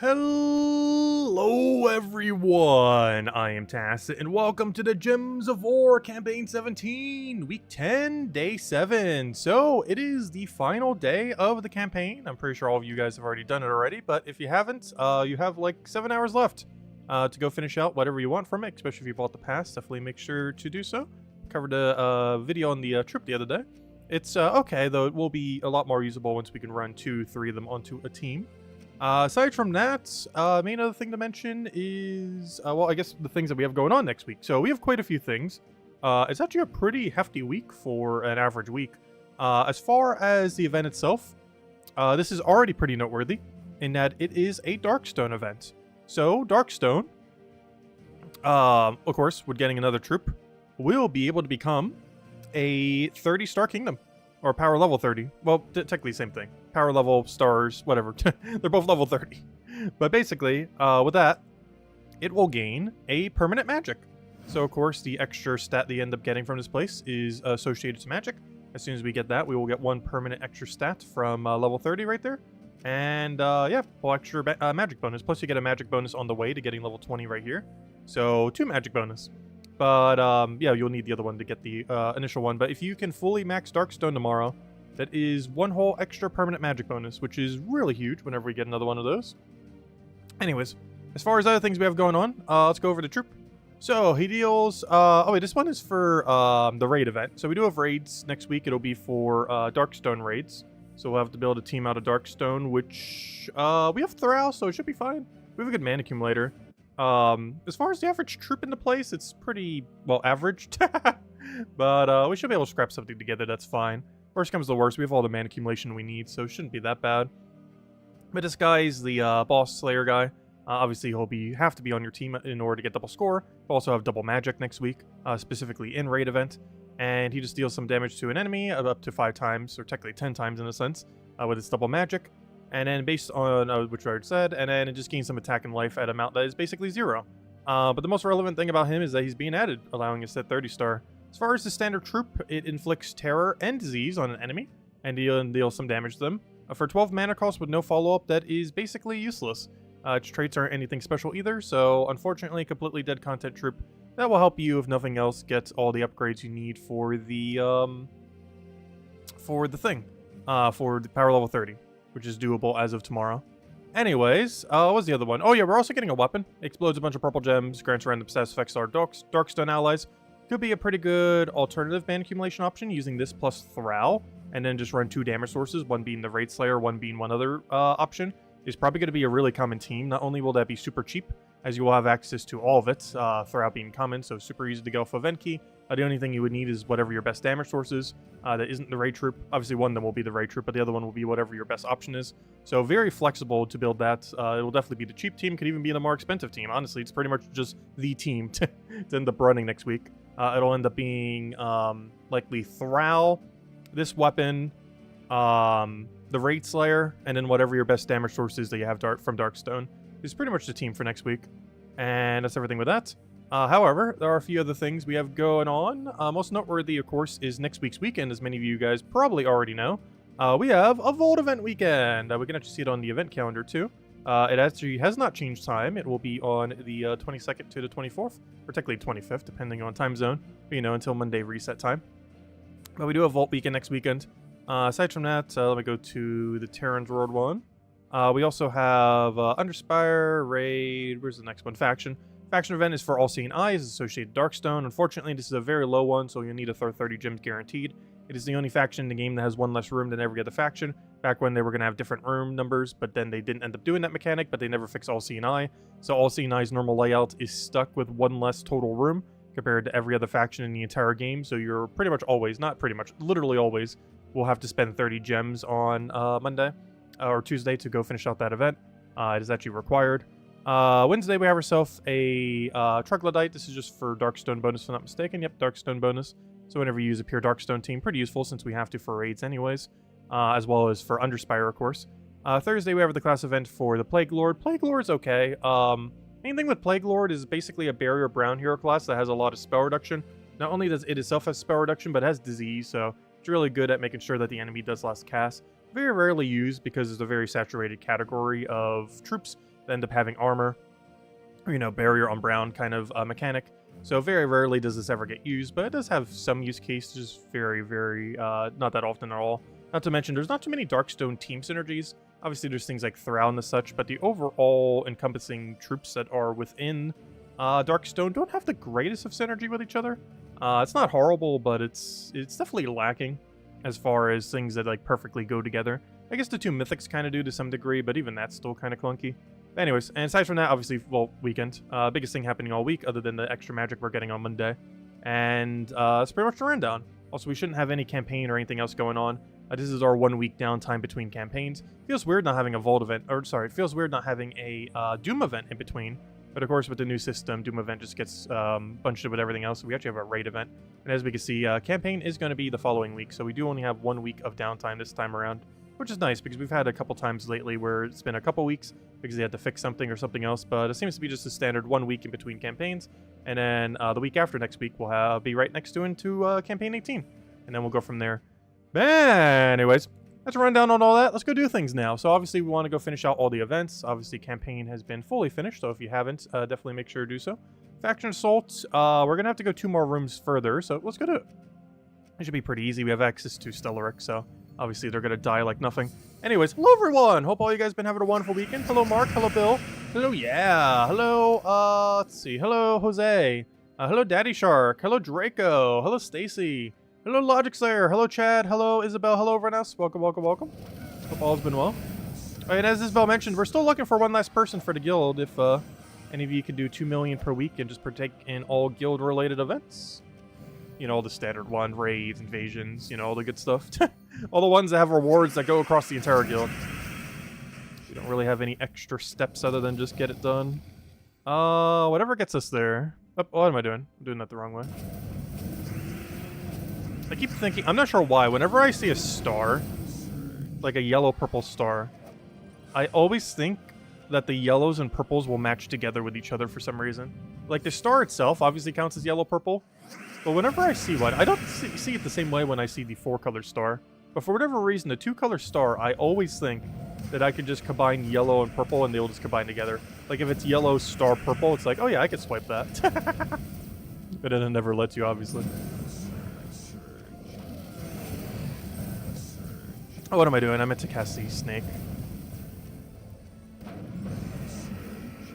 Hello everyone, I am Tacit and welcome to the Gems of War Campaign 17, Week 10, Day 7. So it is the final day of the campaign. I'm pretty sure all of you guys have already done it already, but if you haven't, you have like 7 hours left to go finish out whatever you want from it, especially if you bought the pass. Definitely make sure to do so. Covered a video on the trip the other day. It's okay, though it will be a lot more usable once we can run 2-3 of them onto a team. Aside from that, main other thing to mention is, well, I guess the things that we have going on next week. So we have quite a few things. It's actually a pretty hefty week for an average week. As far as the event itself, this is already pretty noteworthy in that it is a Darkstone event. So Darkstone, of course, with getting another troop, will be able to become a 30-star kingdom. Or power level 30. Well, technically same thing. Power level, stars, whatever. They're both level 30. But basically, with that, it will gain a permanent magic. So, of course, the extra stat they end up getting from this place is associated to magic. As soon as we get that, we will get one permanent extra stat from level 30 right there. And, yeah, whole extra magic bonus. Plus, you get a magic bonus on the way to getting level 20 right here. So, 2 magic bonus. But, yeah, you'll need the other one to get the initial one. But if you can fully max Darkstone tomorrow, that is one whole extra permanent magic bonus, which is really huge whenever we get another one of those. Anyways, as far as other things we have going on, let's go over the troop. So, he deals... oh, wait, this one is for the raid event. So, we do have raids next week. It'll be for Darkstone raids. So, we'll have to build a team out of Darkstone, which... we have Thrall, so it should be fine. We have a good mana accumulator. As far as the average troop in the place, it's pretty, well, averaged. But, we should be able to scrap something together, that's fine. Worst comes to worst, we have all the mana accumulation we need, so it shouldn't be that bad. But this guy is the, boss slayer guy. Obviously, he'll have to be on your team in order to get double score. We'll also have double magic next week, specifically in raid event. And he just deals some damage to an enemy up to 5 times, or technically 10 times in a sense, with its double magic. And then based on which I already said, and then it just gains some attack and life at an amount that is basically 0. But the most relevant thing about him is that he's being added, allowing us at 30-star. As far as the standard troop, it inflicts terror and disease on an enemy, and deals some damage to them. For 12 mana cost with no follow-up, that is basically useless. Its traits aren't anything special either, so unfortunately, completely dead content troop. That will help you, if nothing else, get all the upgrades you need for the thing, for the power level 30. Which is doable as of tomorrow. Anyways, what was the other one? Oh yeah, we're also getting a weapon. It explodes a bunch of purple gems, grants random status effects to our Darkstone allies. Could be a pretty good alternative mana accumulation option using this plus Thrall, and then just run 2 damage sources, one being the Raid Slayer, one being one other option. Is probably going to be a really common team. Not only will that be super cheap, as you will have access to all of it, Thrall being common, so super easy to go for event key. The only thing you would need is whatever your best damage source is. That isn't the raid troop. Obviously, one of them will be the raid troop, but the other one will be whatever your best option is. So very flexible to build that. It will definitely be the cheap team. Could even be the more expensive team. Honestly, it's pretty much just the team to end up running next week. It'll end up being likely Thrall, this weapon, the Raid Slayer, and then whatever your best damage source is that you have from Darkstone. Is pretty much the team for next week. And that's everything with that. However, there are a few other things we have going on. Most noteworthy, of course, is next week's weekend, as many of you guys probably already know. We have a Vault event weekend. We can actually see it on the event calendar, too. It actually has not changed time. It will be on the 22nd to the 24th, or technically 25th, depending on time zone, you know, until Monday reset time. But we do have Vault weekend next weekend. Aside from that, let me go to the Terran's World one. We also have Underspire, Raid, where's the next one? Faction. Faction event is for All Seeing Eyes, associated Darkstone. Unfortunately, this is a very low one, so you'll need to throw 30 gems guaranteed. It is the only faction in the game that has one less room than every other faction. Back when they were going to have different room numbers, but then they didn't end up doing that mechanic, but they never fixed All Seeing Eye. So All Seeing Eye's normal layout is stuck with one less total room compared to every other faction in the entire game. So you're pretty much always, not pretty much, literally always, will have to spend 30 gems on Monday or Tuesday to go finish out that event. It is actually required. Wednesday we have ourselves a Troglodyte. This is just for Darkstone bonus, if I'm not mistaken. Yep, Darkstone bonus. So whenever you use a pure Darkstone team, pretty useful since we have to for raids anyways. As well as for Underspire, of course. Thursday we have the class event for the Plague Lord. Plague Lord's okay. Main thing with Plague Lord is basically a Barrier Brown hero class that has a lot of spell reduction. Not only does it itself have spell reduction, but it has disease, so it's really good at making sure that the enemy does less cast. Very rarely used because it's a very saturated category of troops that end up having armor, or, you know, barrier on brown kind of mechanic. So very rarely does this ever get used, but it does have some use case, just very, very, not that often at all. Not to mention, there's not too many Darkstone team synergies. Obviously, there's things like Thrawn and such, but the overall encompassing troops that are within Darkstone don't have the greatest of synergy with each other. It's not horrible, but it's definitely lacking as far as things that like perfectly go together. I guess the two mythics kind of do to some degree, but even that's still kind of clunky. Anyways, and aside from that, obviously, well, weekend. Biggest thing happening all week, other than the extra magic we're getting on Monday. And it's pretty much the rundown. Also, we shouldn't have any campaign or anything else going on. This is our 1 week downtime between campaigns. Feels weird not having a Vault event, or sorry, it feels weird not having a Doom event in between. But of course, with the new system, Doom event just gets bunched up with everything else. So we actually have a raid event. And as we can see, campaign is going to be the following week. So we do only have 1 week of downtime this time around, which is nice because we've had a couple times lately where it's been a couple weeks because they had to fix something or something else. But it seems to be just a standard 1 week in between campaigns. And then the week after next week, we'll be right next to into campaign 18. And then we'll go from there. Anyways, that's a rundown on all that. Let's go do things now. So obviously we want to go finish out all the events. Obviously campaign has been fully finished, so if you haven't, definitely make sure to do so. Faction Assault, we're going to have to go 2 more rooms further, so let's go do it. It should be pretty easy. We have access to Stellaric, so obviously they're going to die like nothing. Anyways, hello everyone! Hope all you guys been having a wonderful weekend. Hello Mark, hello Bill. Hello, yeah. Hello, let's see. Hello Jose. Hello Daddy Shark. Hello Draco. Hello Stacy. Hello Logic Slayer, hello Chad, hello Isabel, hello everyone else. Welcome, welcome, welcome. Hope all's been well. And as Isabel mentioned, we're still looking for one last person for the guild. If any of you can do 2 million per week and just partake in all guild-related events. You know, all the standard one, raids, invasions, you know, all the good stuff. All the ones that have rewards that go across the entire guild. We don't really have any extra steps other than just get it done. Whatever gets us there. Oh, what am I doing? I'm doing that the wrong way. I keep thinking, I'm not sure why, whenever I see a star, like a yellow-purple star, I always think that the yellows and purples will match together with each other for some reason. Like, the star itself obviously counts as yellow-purple, but whenever I see one, I don't see it the same way when I see the 4-color star. But for whatever reason, the 2-color star, I always think that I could just combine yellow and purple and they'll just combine together. Like, if it's yellow, star, purple, it's like, oh yeah, I could swipe that. But then it never lets you, obviously. Oh, what am I doing? I meant to cast the snake.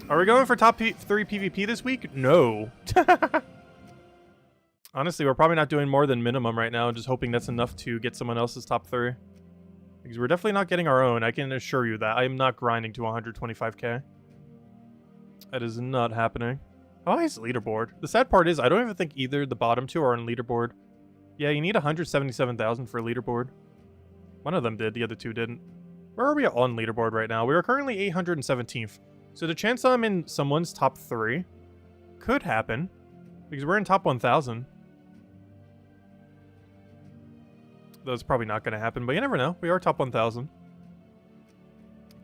Are we going for top 3 PvP this week? No. Honestly, we're probably not doing more than minimum right now, just hoping that's enough to get someone else's top 3. Because we're definitely not getting our own, I can assure you that. I am not grinding to 125k. That is not happening. Oh, he's leaderboard. The sad part is, I don't even think either the bottom 2 are on leaderboard. Yeah, you need 177,000 for leaderboard. One of them did, the other 2 didn't. Where are we on leaderboard right now? We are currently 817th. So the chance I'm in someone's top 3 could happen. Because we're in top 1,000. That's probably not going to happen, but you never know. We are top 1,000.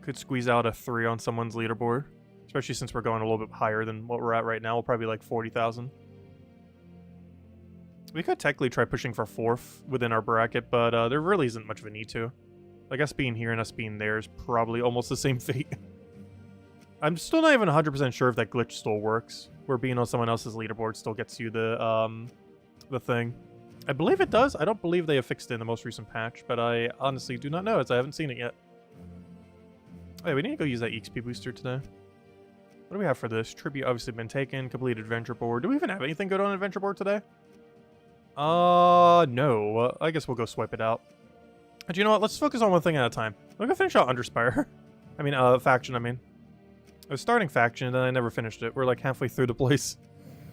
Could squeeze out a 3 on someone's leaderboard. Especially since we're going a little bit higher than what we're at right now. We'll probably be like 40,000. We could technically try pushing for 4th within our bracket, but there really isn't much of a need to. Like, us being here and us being there is probably almost the same fate. I'm still not even 100% sure if that glitch still works, where being on someone else's leaderboard still gets you the thing. I believe it does. I don't believe they have fixed it in the most recent patch, but I honestly do not know, as I haven't seen it yet. Oh, yeah, we need to go use that EXP booster today. What do we have for this? Tribute obviously been taken. Complete adventure board. Do we even have anything good on adventure board today? No. I guess we'll go swipe it out. But you know what? Let's focus on one thing at a time. We'll go finish out Underspire. I mean, faction, I mean. I was starting faction, and then I never finished it. We're like halfway through the place.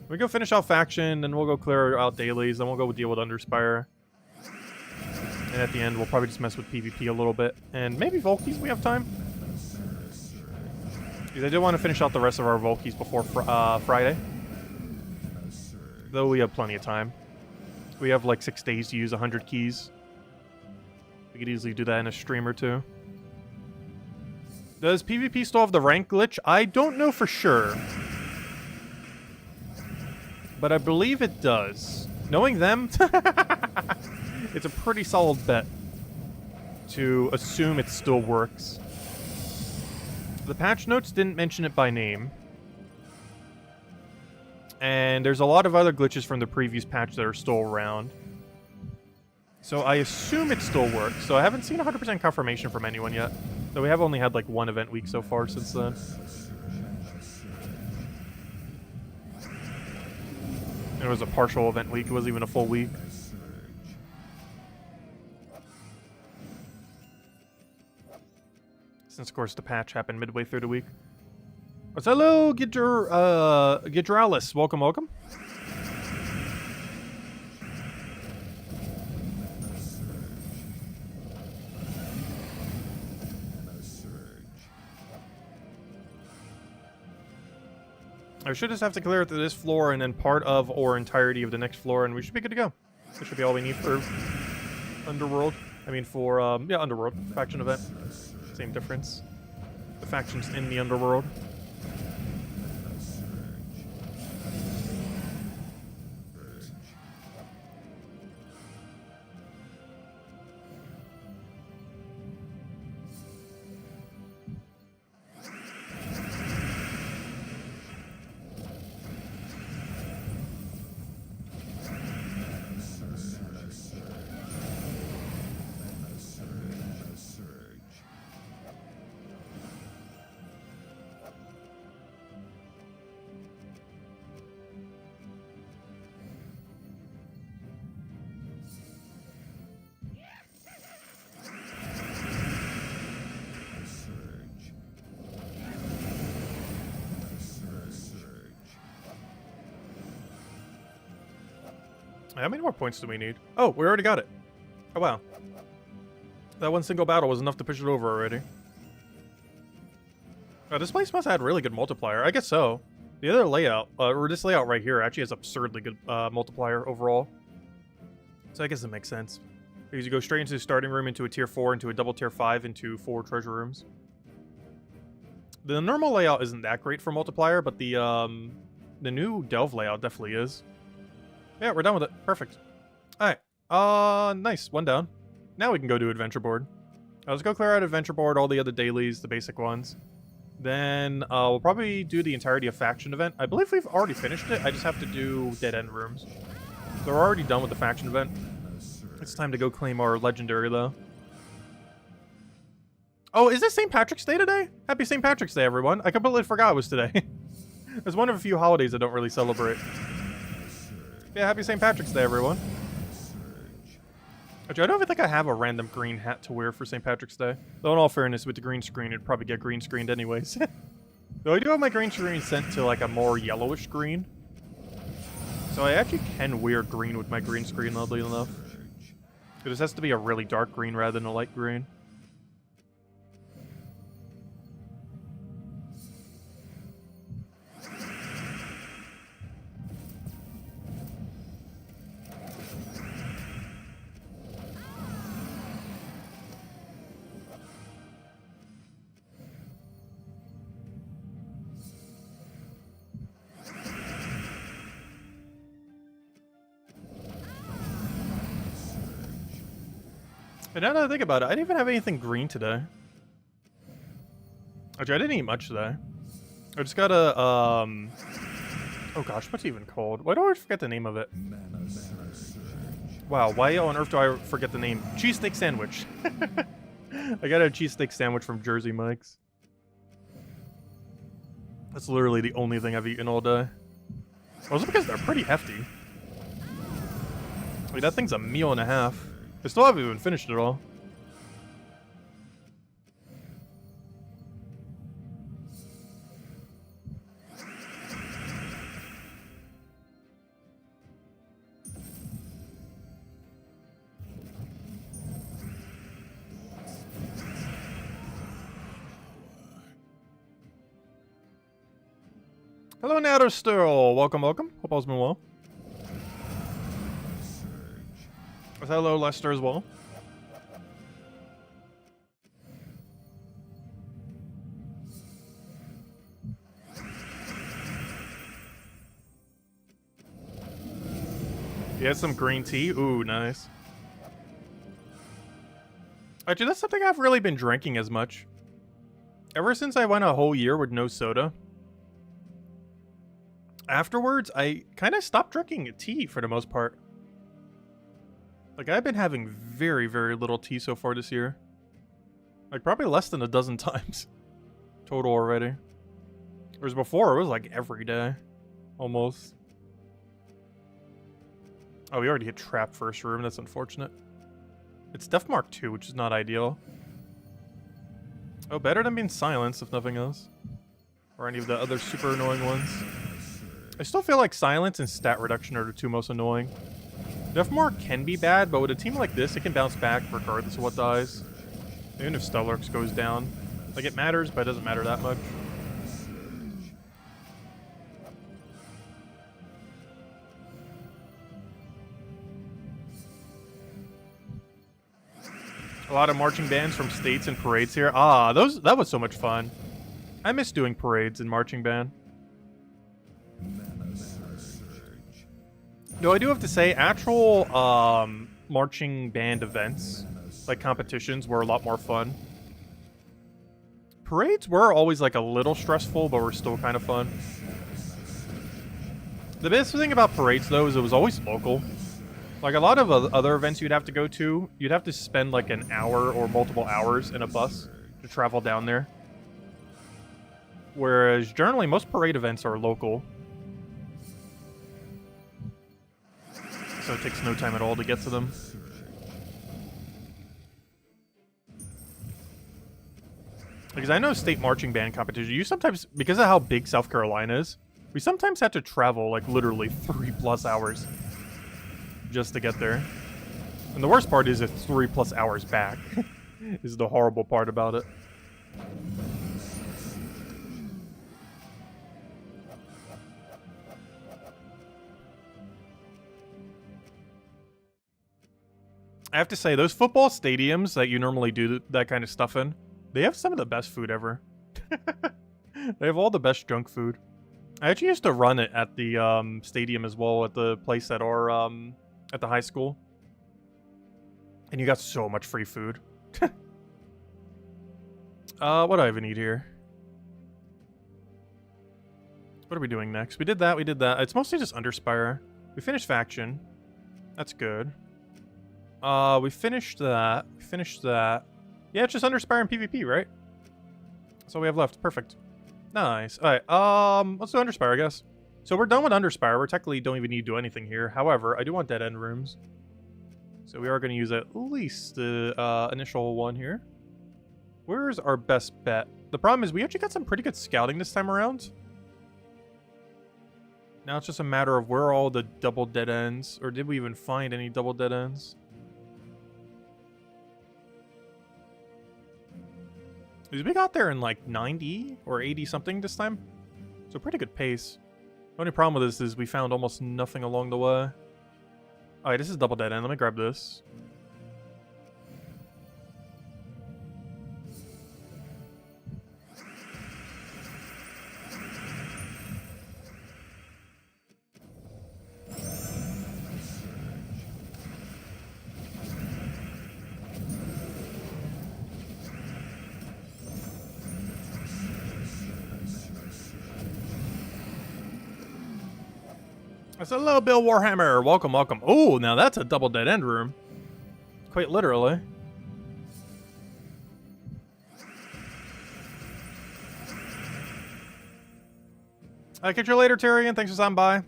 We go finish out faction, then we'll go clear out dailies, then we'll go deal with Underspire. And at the end, we'll probably just mess with PvP a little bit. And maybe Volkies, we have time. Because I do want to finish out the rest of our Volkies before Friday. Though we have plenty of time. We have like 6 days to use 100 keys. We could easily do that in a stream or 2. Does PvP still have the rank glitch? I don't know for sure. But I believe it does. Knowing them, it's a pretty solid bet to assume it still works. The patch notes didn't mention it by name. And there's a lot of other glitches from the previous patch that are still around. So I assume it still works. So I haven't seen 100% confirmation from anyone yet. So we have only had like one event week so far since then. And it was a partial event week. It wasn't even a full week. Since, of course, the patch happened midway through the week. What's hello, Gidralis. Welcome, welcome. I should just have to clear through this floor and then part of or entirety of the next floor, and we should be good to go. That should be all we need for Underworld. I mean, for, yeah, Underworld. Faction event. Same difference. The factions in the Underworld. How many more points do we need? Oh, we already got it. Oh, wow. That one single battle was enough to push it over already. This place must have had really good multiplier. I guess so. The other layout, or this layout right here, actually has absurdly good multiplier overall. So I guess it makes sense. Because you go straight into the starting room, into a tier 4, into a double tier 5, into 4 treasure rooms. The normal layout isn't that great for multiplier, but the new delve layout definitely is. Yeah, we're done with it. Perfect. Alright. Nice. One down. Now we can go do Adventure Board. Let's go clear out Adventure Board, all the other dailies, the basic ones. Then, we'll probably do the entirety of Faction event. I believe we've already finished it. I just have to do Dead End rooms. So we're already done with the Faction event. It's time to go claim our Legendary, though. Oh, is this St. Patrick's Day today? Happy St. Patrick's Day, everyone. I completely forgot it was today. It's one of a few holidays I don't really celebrate. Yeah, happy St. Patrick's Day, everyone. Actually, I don't even think I have a random green hat to wear for St. Patrick's Day. Though in all fairness, with the green screen, it'd probably get green screened anyways. Though I do have my green screen sent to like a more yellowish green. So I actually can wear green with my green screen, oddly enough. It just has to be a really dark green rather than a light green. But now that I think about it, I didn't even have anything green today. Actually, I didn't eat much today. I just got a, oh gosh, what's it even called? Why do I always forget the name of it? Wow, why on earth do I forget the name? Cheesesteak sandwich. I got a cheesesteak sandwich from Jersey Mike's. That's literally the only thing I've eaten all day. Also because they're pretty hefty. I mean, that thing's a meal and a half. I still haven't even finished it all. Hello, Natterstill. Welcome, welcome. Hope all's been well. Hello, Lester, as well. You had some green tea? Ooh, nice. Actually, that's something I've really been drinking as much. Ever since I went a whole year with no soda, afterwards, I kind of stopped drinking tea for the most part. Like, I've been having very, very little tea so far this year. Like, probably less than a dozen times total already. Whereas before, it was like every day. Almost. Oh, we already hit trap first room. That's unfortunate. It's Def Mark 2, which is not ideal. Oh, better than being silenced, if nothing else. Or any of the other super annoying ones. I still feel like silence and stat reduction are the two most annoying. Def Mark can be bad, but with a team like this, it can bounce back regardless of what dies. Even if Stellarx goes down. Like, it matters, but it doesn't matter that much. A lot of marching bands from states and parades here. Ah, that was so much fun. I miss doing parades and marching band. Though I do have to say, actual marching band events, like competitions, were a lot more fun. Parades were always like a little stressful, but were still kind of fun. The best thing about parades, though, is it was always local. Like, a lot of other events you'd have to go to, you'd have to spend like an hour or multiple hours in a bus to travel down there. Whereas, generally, most parade events are local. So it takes no time at all to get to them. Because I know state marching band competition, you sometimes, because of how big South Carolina is, we sometimes have to travel like literally 3+ hours just to get there. And the worst part is it's 3+ hours back. Is the horrible part about it. I have to say, those football stadiums that you normally do that kind of stuff in, they have some of the best food ever. They have all the best junk food. I actually used to run it at the stadium as well, at the place at our at the high school. And you got so much free food. What do I even need here? What are we doing next? We did that, we did that. It's mostly just Underspire. We finished Faction. That's good. We finished that. We finished that. Yeah, it's just Underspire and PvP, right? That's all we have left. Perfect. Nice. Alright, let's do Underspire, I guess. So we're done with Underspire. We technically don't even need to do anything here. However, I do want dead end rooms. So we are going to use at least the initial one here. Where's our best bet? The problem is we actually got some pretty good scouting this time around. Now it's just a matter of where are all the double dead ends. Or did we even find any double dead ends? Because we got there in like 90 or 80 something this time. So pretty good pace. The only problem with this is we found almost nothing along the way. Alright, this is double dead end. Let me grab this. That's a little Bill Warhammer. Welcome, welcome. Oh, now that's a double dead end room. Quite literally. I'll catch you later, Tyrion. Thanks for stopping by.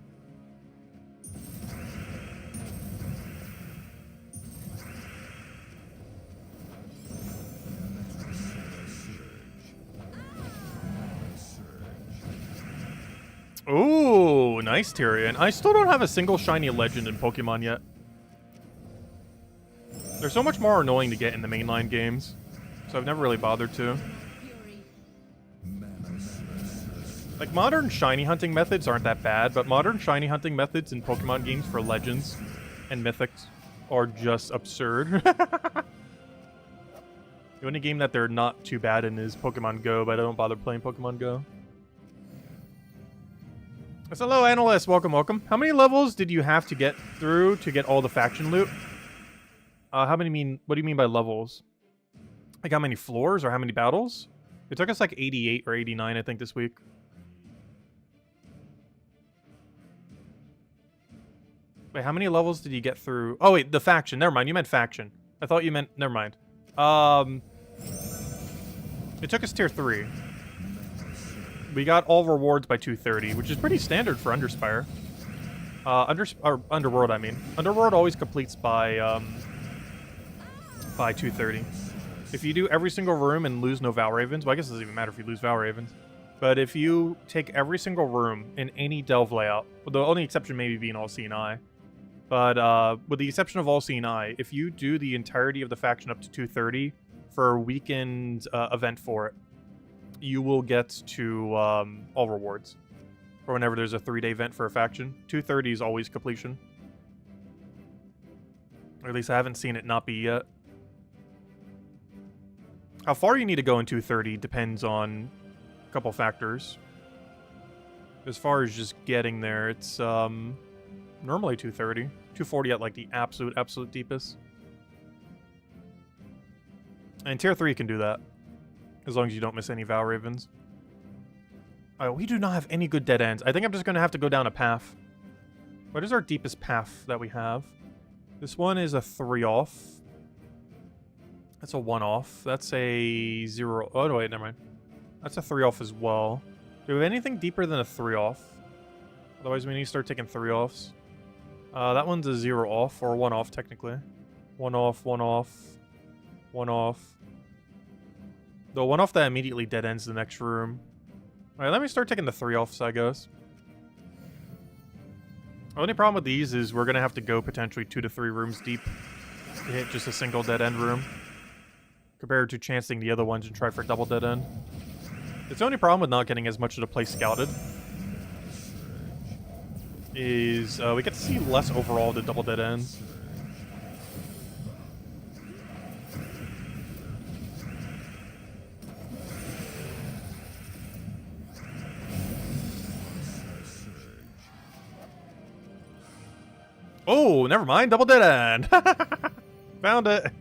Ooh, nice Tyrion. I still don't have a single shiny legend in Pokemon yet. They're so much more annoying to get in the mainline games, so I've never really bothered to. Like, modern shiny hunting methods aren't that bad, but modern shiny hunting methods in Pokemon games for legends and mythics are just absurd. The only game that they're not too bad in is Pokemon Go, but I don't bother playing Pokemon Go. So, hello, analyst. Welcome, welcome. How many levels did you have to get through to get all the faction loot? What do you mean by levels? Like how many floors or how many battles? It took us like 88 or 89, I think, this week. Wait, how many levels did you get through? Oh, wait, the faction. Never mind. You meant faction. I thought you meant... Never mind. It took us tier 3. We got all rewards by 230, which is pretty standard for Underspire. Underworld, I mean. Underworld always completes by 230. If you do every single room and lose no Val Ravens, well, I guess it doesn't even matter if you lose Val Ravens. But if you take every single room in any Delve layout, well, the only exception maybe being All-Seeing Eye, but with the exception of All-Seeing Eye, if you do the entirety of the faction up to 230 for a weekend event for it, you will get to all rewards. Or whenever there's a 3-day event for a faction. 230 is always completion. Or at least I haven't seen it not be yet. How far you need to go in 230 depends on a couple factors. As far as just getting there, it's normally 230. 240 at like the absolute deepest. And tier 3 can do that. As long as you don't miss any Val Ravens. We do not have any good dead ends. I think I'm just going to have to go down a path. What is our deepest path that we have? This one is a 3-off. That's a 1-off. That's a 0... Oh, no, wait, never mind. That's a 3-off as well. Do we have anything deeper than a 3-off? Otherwise, we need to start taking 3-offs. That one's a 0-off, or a 1-off, technically. 1-off, 1-off, 1-off. The 1-off that immediately dead ends the next room. Alright, let me start taking the 3-offs, I guess. The only problem with these is we're going to have to go potentially 2 to 3 rooms deep to hit just a single dead end room. Compared to chancing the other ones and try for double dead end. It's the only problem with not getting as much of the place scouted. Is we get to see less overall of the double dead ends. Oh, never mind. Double dead end. Found it.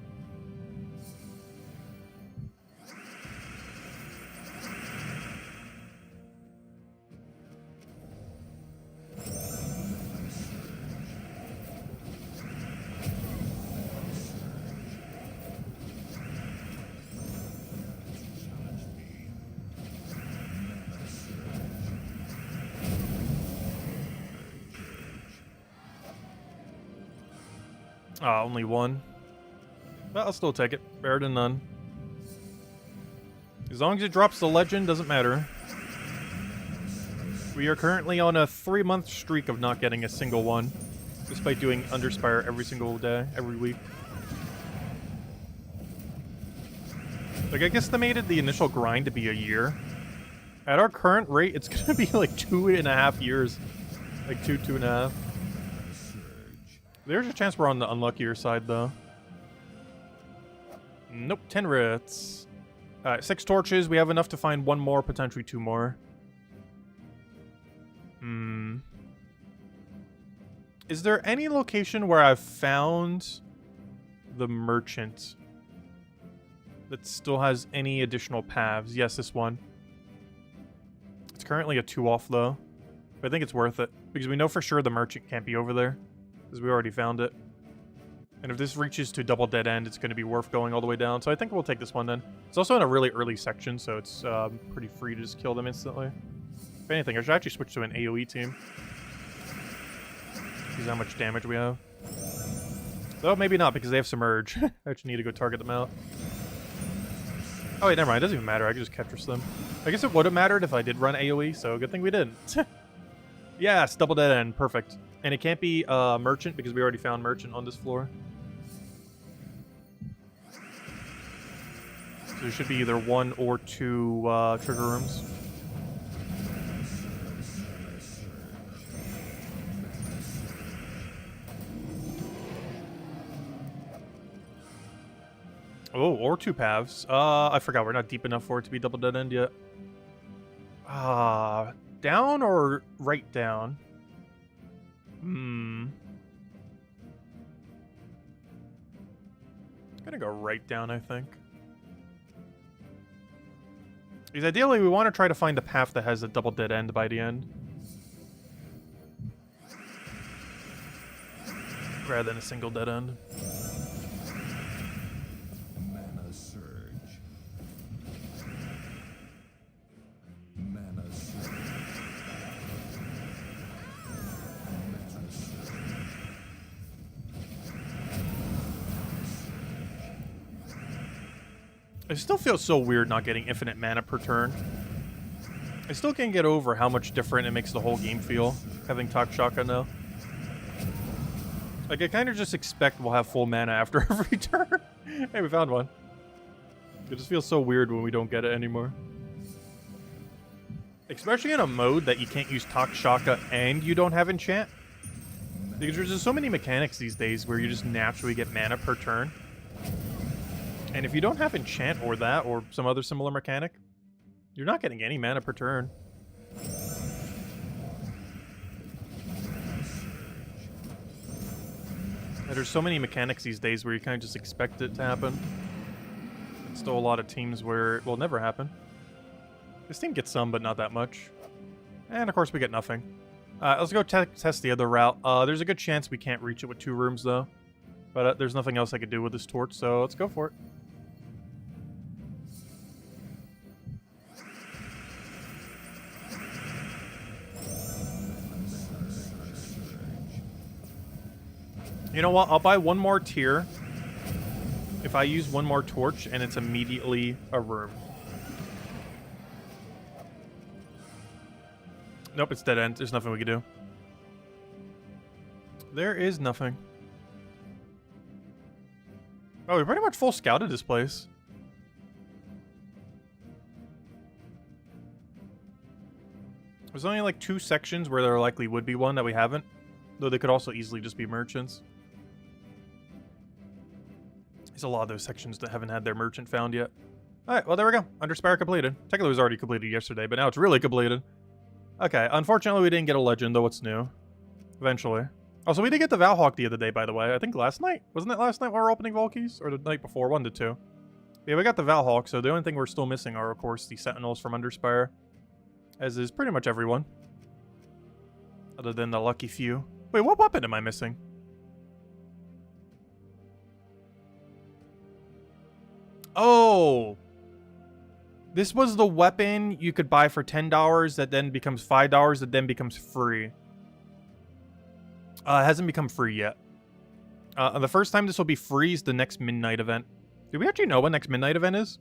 Only one. But I'll still take it. Better than none. As long as it drops the legend, doesn't matter. We are currently on a 3-month streak of not getting a single one. Despite doing Underspire every single day, every week. Like, I guesstimated the initial grind to be a year. At our current rate, it's gonna be like 2.5 years. Like 2.5. There's a chance we're on the unluckier side, though. Nope, 10 writs. 6 torches. We have enough to find 1 more, potentially 2 more. Is there any location where I've found the merchant that still has any additional paths? Yes, this one. It's currently a 2-off, though. But I think it's worth it, because we know for sure the merchant can't be over there. Because we already found it. And if this reaches to double dead end, it's going to be worth going all the way down. So I think we'll take this one then. It's also in a really early section, so it's pretty free to just kill them instantly. If anything, I should actually switch to an AoE team. See how much damage we have. Though maybe not, because they have Submerge. I actually need to go target them out. Oh wait, never mind. It doesn't even matter. I can just Ketris them. I guess it would have mattered if I did run AoE, so good thing we didn't. Yes, double dead end. Perfect. And it can't be Merchant, because we already found Merchant on this floor. So there should be either 1 or 2 trigger rooms. Oh, or 2 paths. I forgot. We're not deep enough for it to be double dead end yet. Down or right down? I'm gonna go right down, I think. Because ideally, we want to try to find a path that has a double dead end by the end. Rather than a single dead end. Mana surge. Mana surge. Mana surge. It still feels so weird not getting infinite mana per turn. I still can't get over how much different it makes the whole game feel, having Takshaka now. Like, I kind of just expect we'll have full mana after every turn. Hey, we found one. It just feels so weird when we don't get it anymore. Especially in a mode that you can't use Takshaka and you don't have enchant. Because there's just so many mechanics these days where you just naturally get mana per turn. And if you don't have enchant or that, or some other similar mechanic, you're not getting any mana per turn. And there's so many mechanics these days where you kind of just expect it to happen. There's still a lot of teams where it will never happen. This team gets some, but not that much. And of course we get nothing. Let's go test the other route. There's a good chance we can't reach it with 2 rooms though. But there's nothing else I could do with this torch, so let's go for it. You know what? I'll buy one more tier if I use one more torch and it's immediately a room. Nope, it's dead end. There's nothing we can do. There is nothing. Oh, we pretty much full scouted this place. There's only like 2 sections where there likely would be one that we haven't. Though they could also easily just be merchants. There's a lot of those sections that haven't had their merchant found yet. Alright, well there we go. Underspire completed. Technically it was already completed yesterday, but now it's really completed. Okay, unfortunately we didn't get a legend, though it's new. Eventually. Also, we did get the Valhawk the other day, by the way. I think last night? Wasn't it last night while we were opening Volkeys? Or the night before? 1 to 2. Yeah, we got the Valhawk, so the only thing we're still missing are, of course, the Sentinels from Underspire. As is pretty much everyone. Other than the lucky few. Wait, what weapon am I missing? Oh! This was the weapon you could buy for $10 that then becomes $5 that then becomes free. It hasn't become free yet. The first time this will be free is the next midnight event. Do we actually know what next midnight event is?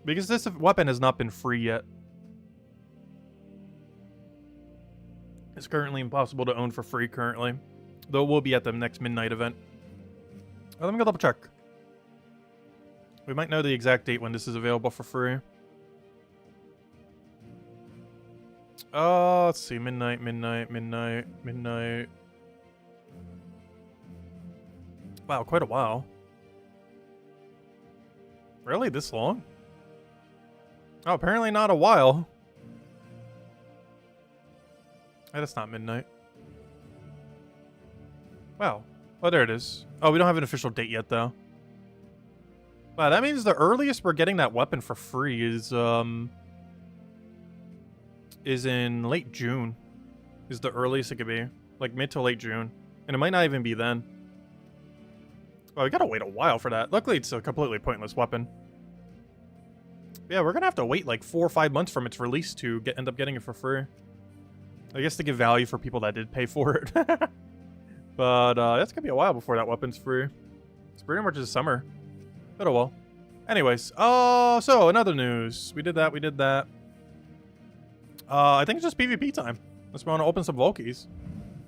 Because this weapon has not been free yet. It's currently impossible to own for free currently. Though it will be at the next midnight event. Oh, let me go double check. We might know the exact date when this is available for free. Let's see. Midnight. Wow, quite a while. Really? This long? Oh, apparently not a while. That's not midnight. Wow. Oh, there it is. Oh, we don't have an official date yet, though. Wow, that means the earliest we're getting that weapon for free is in late June. Is the earliest it could be. Like, mid to late June. And it might not even be then. Well, we gotta wait a while for that. Luckily, it's a completely pointless weapon. Yeah, we're gonna have to wait like 4 or 5 months from its release to end up getting it for free. I guess to give value for people that did pay for it. But that's gonna be a while before that weapon's free. It's pretty much the summer. But oh well. Anyways, so another news. We did that. I think it's just PvP time. Let's want to open some Volkeys.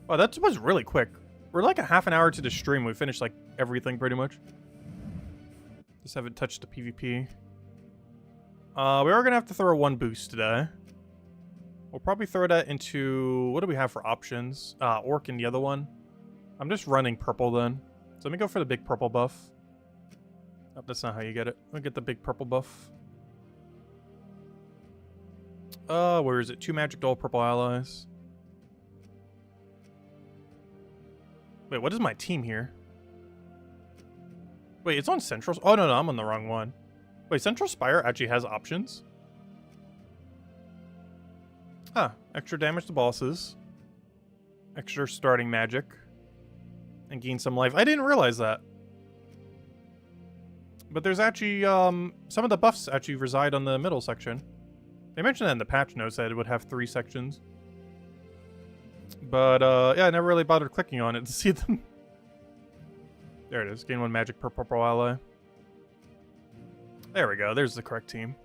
Oh, that was really quick. We're like a half an hour to the stream. We finished like everything pretty much. Just haven't touched the PvP. We are gonna have to throw 1 boost today. We'll probably throw that into... What do we have for options? Orc in the other one. I'm just running purple then. So let me go for the big purple buff. Oh, that's not how you get it. Let me get the big purple buff. Where is it? 2 magic dull purple allies. Wait, what is my team here? Wait, it's on Central... Oh, no, I'm on the wrong one. Wait, Central Spire actually has options? Huh. Extra damage to bosses. Extra starting magic. And gain some life. I didn't realize that. But there's actually, some of the buffs actually reside on the middle section. They mentioned that in the patch notes that it would have 3 sections. But, yeah, I never really bothered clicking on it to see them. There it is. Gain 1 magic per purple ally. There we go. There's the correct team.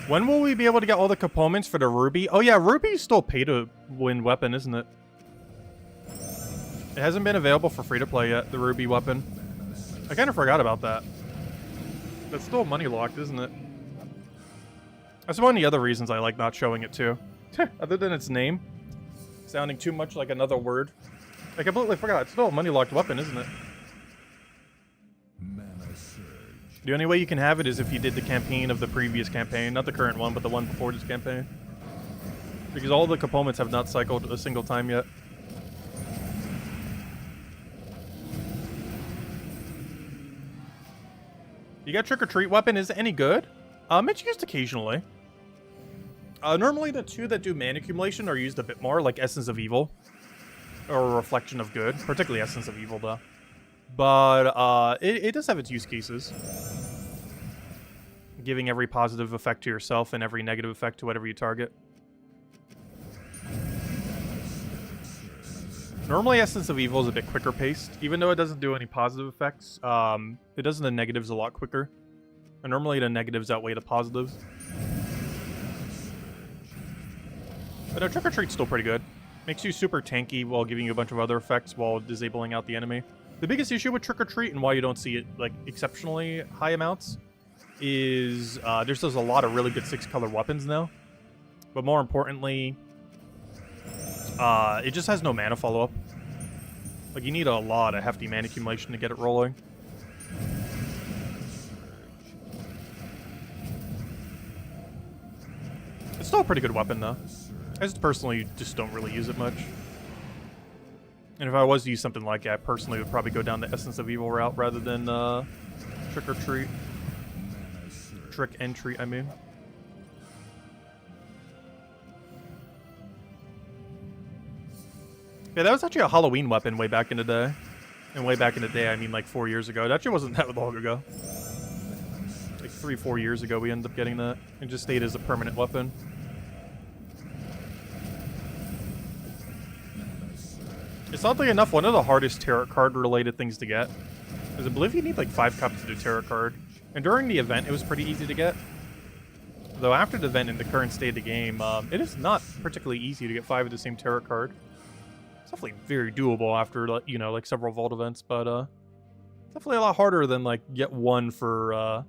When will we be able to get all the components for the Ruby? Oh yeah, Ruby's still pay-to-win weapon, isn't it? It hasn't been available for free-to-play yet, the Ruby weapon. I kind of forgot about that. That's still money-locked, isn't it? That's one of the other reasons I like not showing it too. Other than its name. Sounding too much like another word. I completely forgot. It's still a money-locked weapon, isn't it? The only way you can have it is if you did the campaign of the previous campaign. Not the current one, but the one before this campaign. Because all the components have not cycled a single time yet. You got Trick or Treat weapon. Is it any good? It's used occasionally. Normally the 2 that do mana accumulation are used a bit more, like Essence of Evil. Or Reflection of Good. Particularly Essence of Evil, though. But, it does have its use cases. Giving every positive effect to yourself and every negative effect to whatever you target. Normally, Essence of Evil is a bit quicker paced. Even though it doesn't do any positive effects, it does the negatives a lot quicker. And normally the negatives outweigh the positives. But Trick or Treat's still pretty good. Makes you super tanky while giving you a bunch of other effects while disabling out the enemy. The biggest issue with Trick or Treat and why you don't see it like exceptionally high amounts is there's a lot of really good 6-color weapons now. But more importantly, it just has no mana follow-up. Like, you need a lot of hefty mana accumulation to get it rolling. It's still a pretty good weapon, though. I just personally just don't really use it much. And if I was to use something like that, I personally would probably go down the Essence of Evil route rather than Trick or Treat. Trick and Treat, I mean. Yeah, that was actually a Halloween weapon way back in the day. And way back in the day, I mean like 4 years ago. It actually wasn't that long ago. Like 3-4 years ago we ended up getting that. It just stayed as a permanent weapon. It's oddly enough one of the hardest tarot card related things to get. Because I believe you need like 5 cups to do tarot card. And during the event it was pretty easy to get. Though after the event in the current state of the game, it is not particularly easy to get 5 of the same tarot card. It's definitely very doable after, you know, like several vault events, but definitely a lot harder than like get 1 for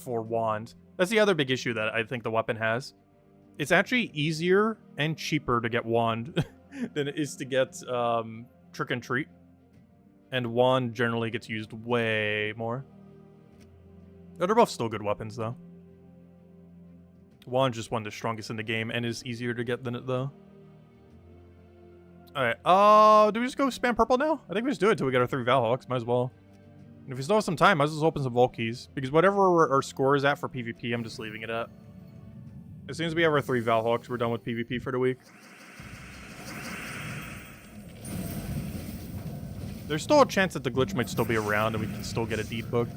wand. That's the other big issue that I think the weapon has. It's actually easier and cheaper to get wand than it is to get Trick and Treat. And wand generally gets used way more. They're both still good weapons though. Wand's just one of the strongest in the game and is easier to get than it though. Alright, do we just go spam purple now? I think we just do it till we get our 3 Valhawks, might as well. And if we still have some time, might as well open some Vault Keys. Because whatever our score is at for PvP, I'm just leaving it at. As soon as we have our 3 Valhawks, we're done with PvP for the week. There's still a chance that the glitch might still be around and we can still get a deed book.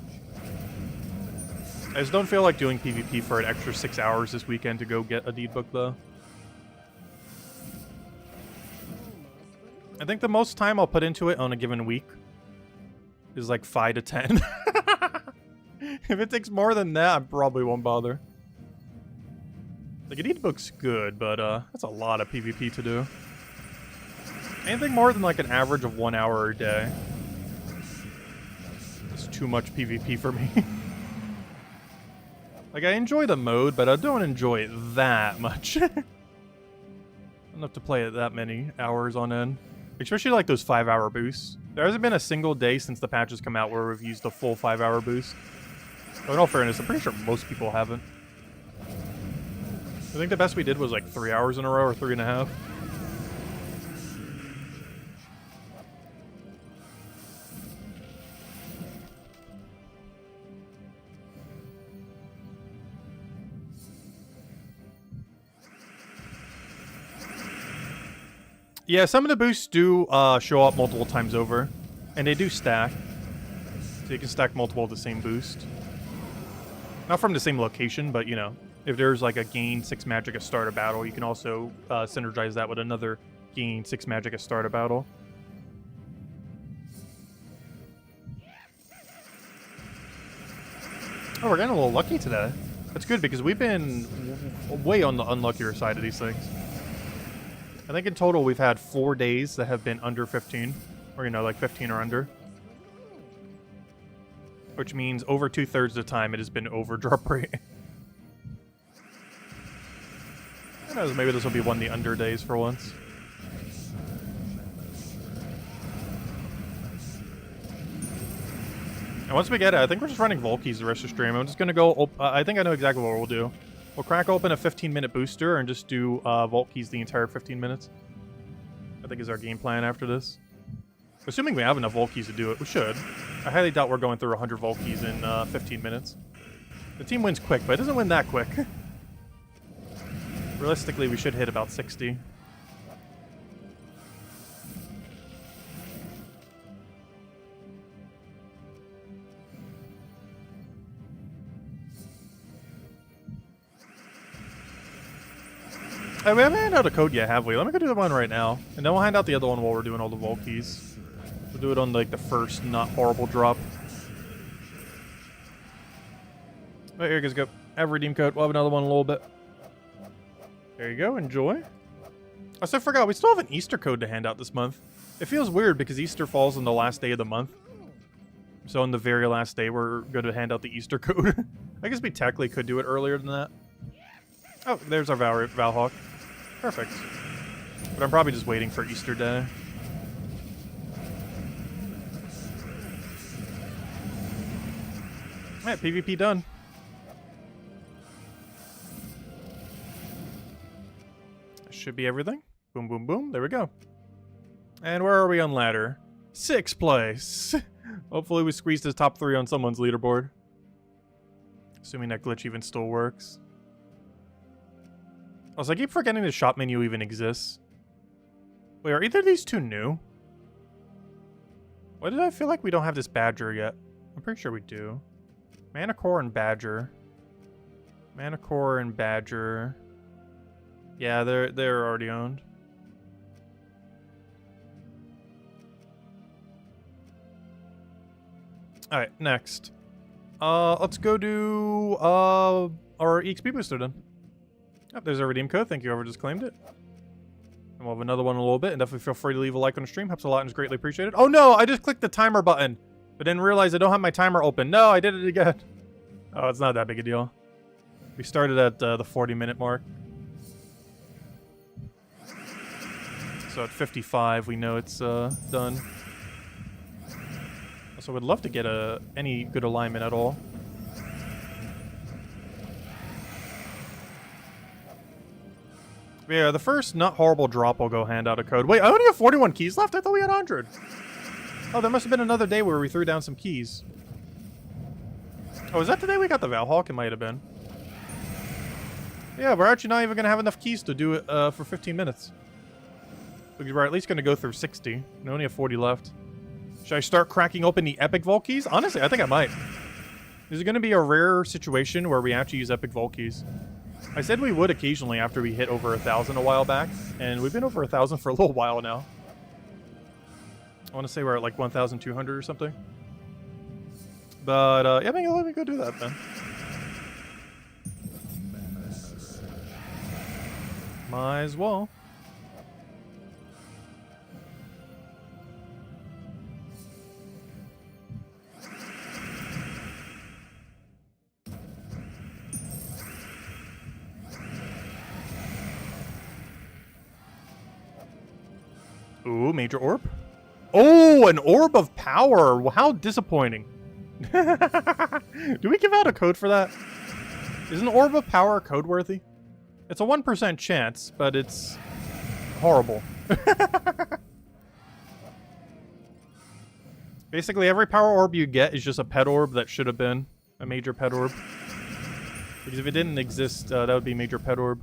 I just don't feel like doing PvP for an extra 6 hours this weekend to go get a deed book though. I think the most time I'll put into it on a given week is like 5 to 10. If it takes more than that, I probably won't bother. Like, a deed book's good, but that's a lot of PvP to do. Anything more than like an average of 1 hour a day is too much PvP for me. Like, I enjoy the mode, but I don't enjoy it that much. I don't have to play it that many hours on end. Especially like those 5-hour boosts. There hasn't been a single day since the patch has come out where we've used a full 5-hour boost. But in all fairness, I'm pretty sure most people haven't. I think the best we did was like 3 hours in a row or 3.5. Yeah, some of the boosts do show up multiple times over, and they do stack. So you can stack multiple of the same boost. Not from the same location, but, you know, if there's like a gain 6 magic at start a battle, you can also synergize that with another gain 6 magic at start a battle. Oh, we're getting a little lucky today. That's good because we've been way on the unluckier side of these things. I think in total we've had 4 days that have been under 15. Or, you know, like 15 or under. Which means over 2/3 of the time it has been over drop rate. Who knows, maybe this will be one of the under days for once. And once we get it, I think we're just running Volkies the rest of the stream. I'm just going to go... I think I know exactly what we'll do. We'll crack open a 15-minute booster and just do Volkies the entire 15 minutes. I think is our game plan after this. Assuming we have enough Volkies to do it, we should. I highly doubt we're going through 100 Volkies in 15 minutes. The team wins quick, but it doesn't win that quick. Realistically, we should hit about 60. Hey, we haven't handed out a code yet, have we? Let me go do the one right now. And then we'll hand out the other one while we're doing all the Volkies. We'll do it on like the first not horrible drop. Right, here you guys go. Have a redeem code. We'll have another one in a little bit. There you go. Enjoy. I also forgot, we still have an Easter code to hand out this month. It feels weird because Easter falls on the last day of the month. So on the very last day, we're going to hand out the Easter code. I guess we technically could do it earlier than that. Oh, there's our Valhawk. Perfect. But I'm probably just waiting for Easter Day. Alright, PvP done. Should be everything. Boom, boom, boom. There we go. And where are we on ladder? 6th place. Hopefully we squeeze the top 3 on someone's leaderboard. Assuming that glitch even still works. Also, I keep forgetting the shop menu even exists. Wait, are either of these two new? Why did I feel like we don't have this Badger yet? I'm pretty sure we do. Manicore and Badger. Manicore and Badger. Yeah, they're already owned. Alright, next. Let's go do our EXP booster then. Oh, there's our redeem code. Thank you, whoever just claimed it. And we'll have another one in a little bit. And definitely feel free to leave a like on the stream. Helps a lot and is greatly appreciated. Oh no, I just clicked the timer button. But didn't realize I don't have my timer open. No, I did it again. Oh, it's not that big a deal. We started at the 40-minute mark. So at 55, we know it's done. Also, would love to get any good alignment at all. Yeah, the first not horrible drop will go hand out a code. Wait, I only have 41 keys left? I thought we had 100. Oh, there must have been another day where we threw down some keys. Oh, is that the day we got the Valhawk? It might have been. Yeah, we're actually not even going to have enough keys to do it for 15 minutes. Because we're at least going to go through 60. We only have 40 left. Should I start cracking open the Epic Vault keys? Honestly, I think I might. Is it going to be a rare situation where we actually use Epic Vault keys? I said we would occasionally after we hit over 1,000 a while back, and we've been over 1,000 for a little while now. I want to say we're at like 1,200 or something. But, yeah, maybe let me go do that then. Might as well. Ooh, major orb. Oh, an orb of power. Well, how disappointing. Do we give out a code for that? Is an orb of power code worthy? It's a 1% chance, but it's horrible. Basically, every power orb you get is just a pet orb that should have been a major pet orb. Because if it didn't exist, that would be major pet orb.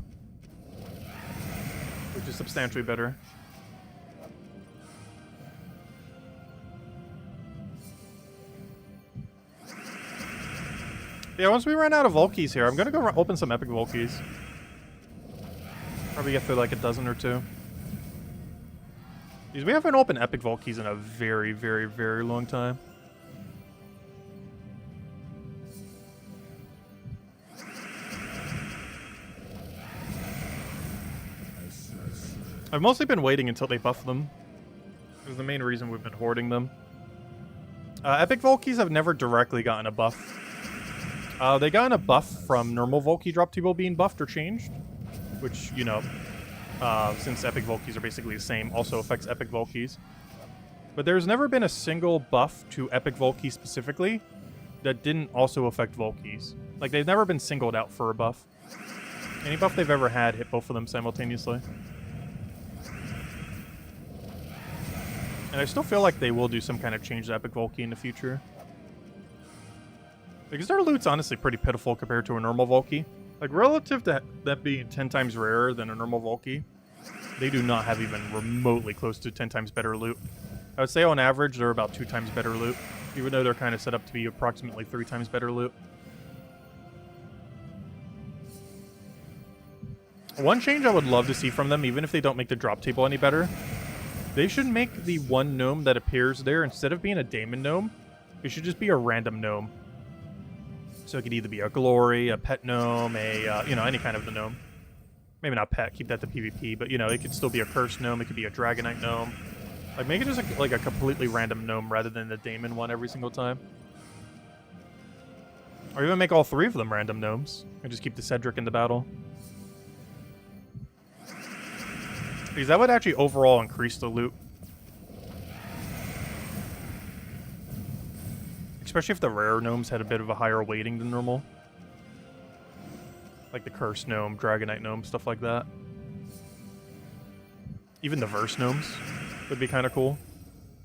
Which is substantially better. Yeah, once we run out of Volkies here, I'm gonna go open some Epic Volkies. Probably get through like a dozen or two. Because we haven't opened Epic Volkies in a very, very, very long time. I've mostly been waiting until they buff them. This is the main reason we've been hoarding them. Epic Volkies have never directly gotten a buff. They got a buff from normal Volkey drop table being buffed or changed. Which, you know, since Epic Volkies are basically the same, also affects Epic Volkies. But there's never been a single buff to Epic Volkies specifically that didn't also affect Volkies. Like, they've never been singled out for a buff. Any buff they've ever had hit both of them simultaneously. And I still feel like they will do some kind of change to Epic Volkey in the future. Because their loot's honestly pretty pitiful compared to a normal Volkey. Like, relative to that being 10 times rarer than a normal Volkey, they do not have even remotely close to 10 times better loot. I would say on average, they're about 2 times better loot, even though they're kind of set up to be approximately 3 times better loot. One change I would love to see from them, even if they don't make the drop table any better, they should make the one gnome that appears there, instead of being a daemon gnome, it should just be a random gnome. So it could either be a glory, a pet gnome, you know, any kind of the gnome. Maybe not pet, keep that to PvP, but, you know, it could still be a cursed gnome, it could be a dragonite gnome. Like, make it just like a completely random gnome rather than the daemon one every single time. Or even make all 3 of them random gnomes, and just keep the Cedric in the battle. Because that would actually overall increase the loot. Especially if the rare gnomes had a bit of a higher weighting than normal. Like the Cursed Gnome, Dragonite Gnome, stuff like that. Even the Verse Gnomes would be kind of cool.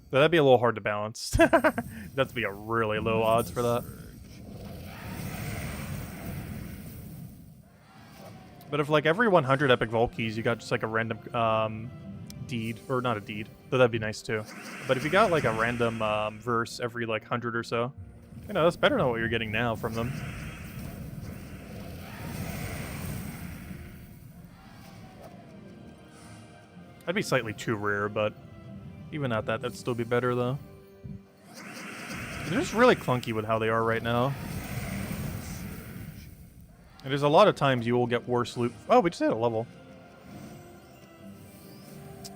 But that'd be a little hard to balance. That'd be a really low odds for that. But if, like, every 100 Epic Volkies, you got just, like, a random deed. Or not a deed. Though that'd be nice, too. But if you got, like, a random verse every, like, 100 or so, you know, that's better than what you're getting now from them. That'd be slightly too rare, but even at that, that'd still be better, though. They're just really clunky with how they are right now. And there's a lot of times you will get worse loot. Oh, we just hit a level.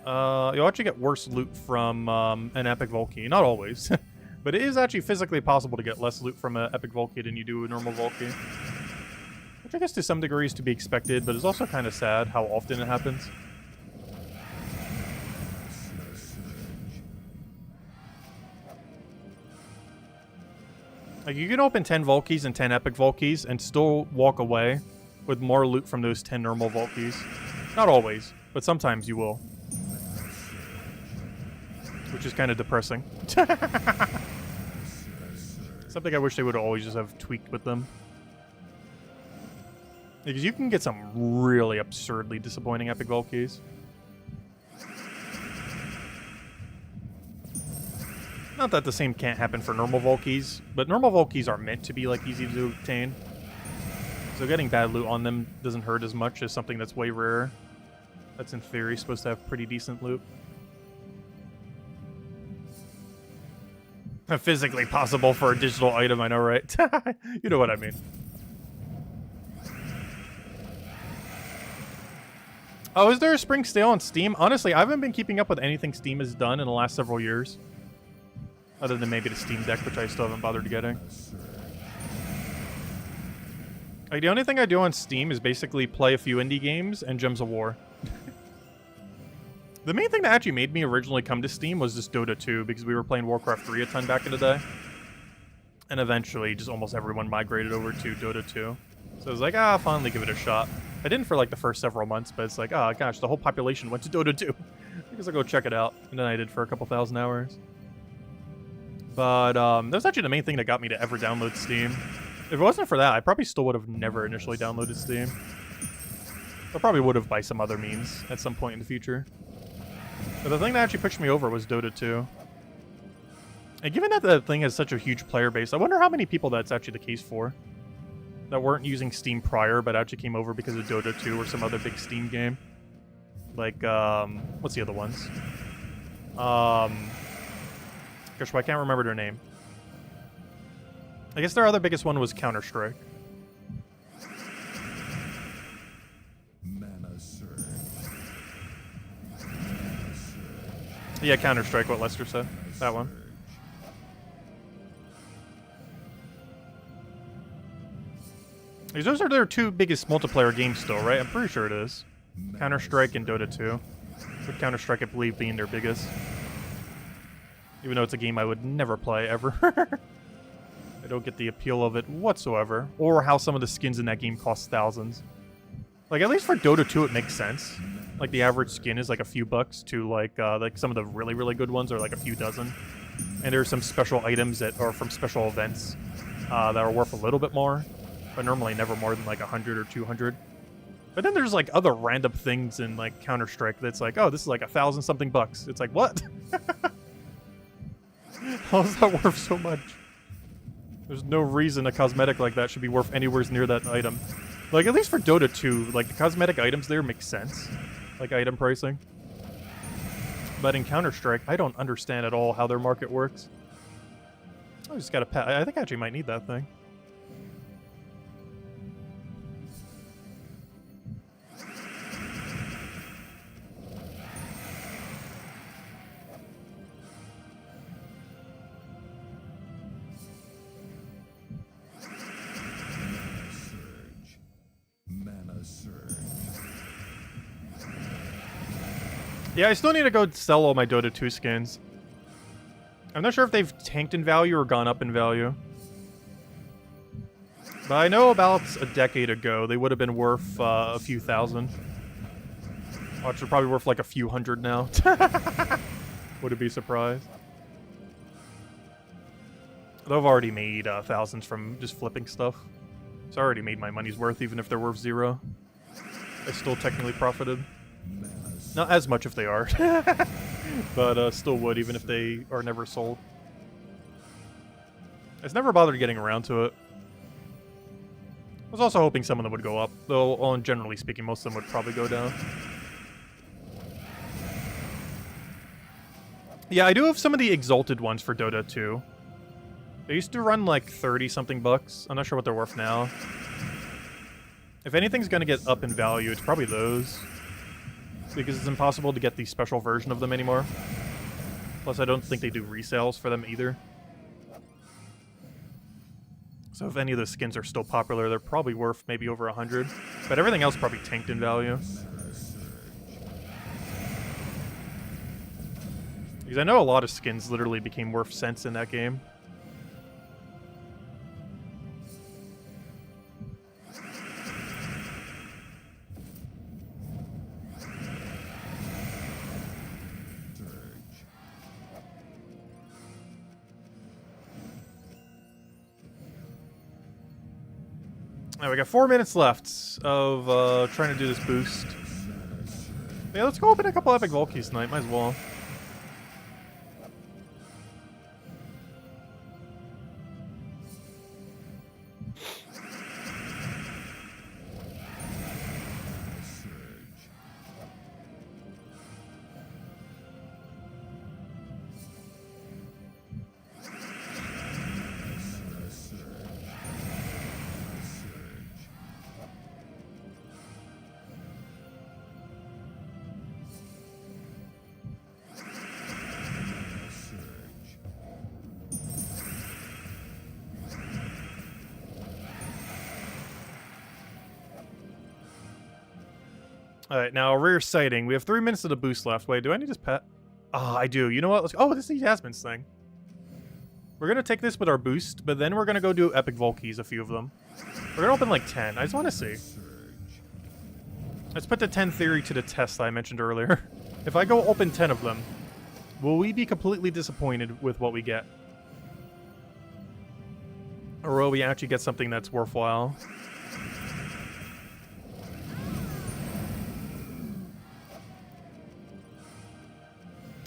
You'll actually get worse loot from an Epic Volkey. Not always. But it is actually physically possible to get less loot from an Epic Volkey than you do a normal Volkey. Which I guess to some degree is to be expected, but it's also kind of sad how often it happens. Like, you can open 10 Volkies and 10 Epic Volkies and still walk away with more loot from those 10 normal Volkies. Not always, but sometimes you will. Which is kind of depressing. Something I wish they would always just have tweaked with them. Because you can get some really absurdly disappointing Epic Volkies. Not that the same can't happen for normal Volkies, but normal Volkies are meant to be, like, easy to obtain. So getting bad loot on them doesn't hurt as much as something that's way rarer. That's in theory supposed to have pretty decent loot. Physically possible for a digital item, I know, right? You know what I mean. Oh, is there a spring sale on Steam? Honestly, I haven't been keeping up with anything Steam has done in the last several years. Other than maybe the Steam Deck, which I still haven't bothered getting. Like, the only thing I do on Steam is basically play a few indie games and Gems of War. The main thing that actually made me originally come to Steam was just Dota 2, because we were playing Warcraft 3 a ton back in the day. And eventually, just almost everyone migrated over to Dota 2. So I was like, I'll finally give it a shot. I didn't for, like, the first several months, but it's like, oh gosh, the whole population went to Dota 2. I guess I'll go check it out. And then I did for a couple thousand hours. But that was actually the main thing that got me to ever download Steam. If it wasn't for that, I probably still would have never initially downloaded Steam. I probably would have by some other means at some point in the future. But the thing that actually pushed me over was Dota 2. And given that the thing has such a huge player base, I wonder how many people that's actually the case for. that weren't using Steam prior, but actually came over because of Dota 2 or some other big Steam game. Like, what's the other ones? Gosh, I can't remember their name. I guess their other biggest one was Counter-Strike. Mana surge. Yeah, Counter-Strike, what Lester said. That one. Because those are their two biggest multiplayer games still, right? I'm pretty sure it is. Counter-Strike and Dota 2. With Counter-Strike, I believe, being their biggest. Even though it's a game I would never play, ever. I don't get the appeal of it whatsoever. Or how some of the skins in that game cost thousands. Like, at least for Dota 2, it makes sense. Like, the average skin is like a few bucks to, like some of the really, really good ones are like a few dozen. And there's some special items that are from special events that are worth a little bit more. But normally never more than like 100 or 200. But then there's like other random things in like Counter-Strike that's like, oh, this is like 1,000 something bucks. It's like, what? How is that worth so much? There's no reason a cosmetic like that should be worth anywhere near that item. Like, at least for Dota 2, like, the cosmetic items there make sense. Like, item pricing. But in Counter-Strike, I don't understand at all how their market works. I just got a pet. I think I actually might need that thing. Yeah, I still need to go sell all my Dota 2 skins. I'm not sure if they've tanked in value or gone up in value. But I know about a decade ago, they would have been worth a few thousand. Watch, they're probably worth like a few hundred now. Wouldn't be surprised. Though I've already made thousands from just flipping stuff. So I already made my money's worth, even if they're worth 0. I still technically profited. Not as much if they are. But still would, even if they are never sold. I just never bothered getting around to it. I was also hoping some of them would go up, though, well, generally speaking, most of them would probably go down. Yeah, I do have some of the exalted ones for Dota 2. They used to run like 30-something bucks. I'm not sure what they're worth now. If anything's gonna get up in value, it's probably those. Because it's impossible to get the special version of them anymore. Plus, I don't think they do resales for them either. So if any of the skins are still popular, they're probably worth maybe over 100. But everything else probably tanked in value. Because I know a lot of skins literally became worth cents in that game. Alright, we got 4 minutes left of trying to do this boost. Yeah, let's go open a couple Epic Vault Keys tonight, might as well. Alright, now rear sighting. We have 3 minutes of the boost left. Wait, do I need this pet? Ah, I do. You know what? Let's... Oh, this is Yasmin's thing. We're gonna take this with our boost, but then we're gonna go do Epic Vault Keys, a few of them. We're gonna open like 10. I just want to see. Let's put the 10 theory to the test I mentioned earlier. If I go open 10 of them, will we be completely disappointed with what we get? Or will we actually get something that's worthwhile?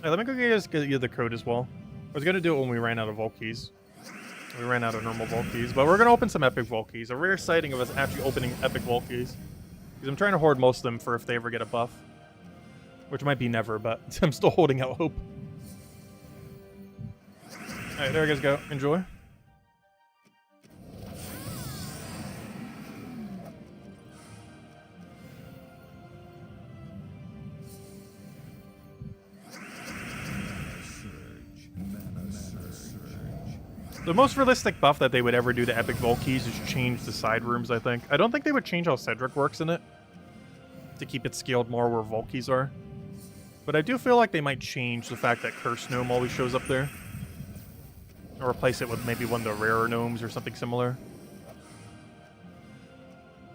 Hey, let me go get you the code as well. I was gonna do it when we ran out of Vault Keys. We ran out of normal Volkeys, but we're going to open some Epic Volkeys. A rare sighting of us actually opening Epic Volkeys. Because I'm trying to hoard most of them for if they ever get a buff. Which might be never, but I'm still holding out hope. Alright, there you guys go. Enjoy. The most realistic buff that they would ever do to Epic Volkeys is change the side rooms, I think. I don't think they would change how Cedric works in it. To keep it scaled more where Volkeys are. But I do feel like they might change the fact that Curse Gnome always shows up there. Or replace it with maybe one of the rarer gnomes or something similar.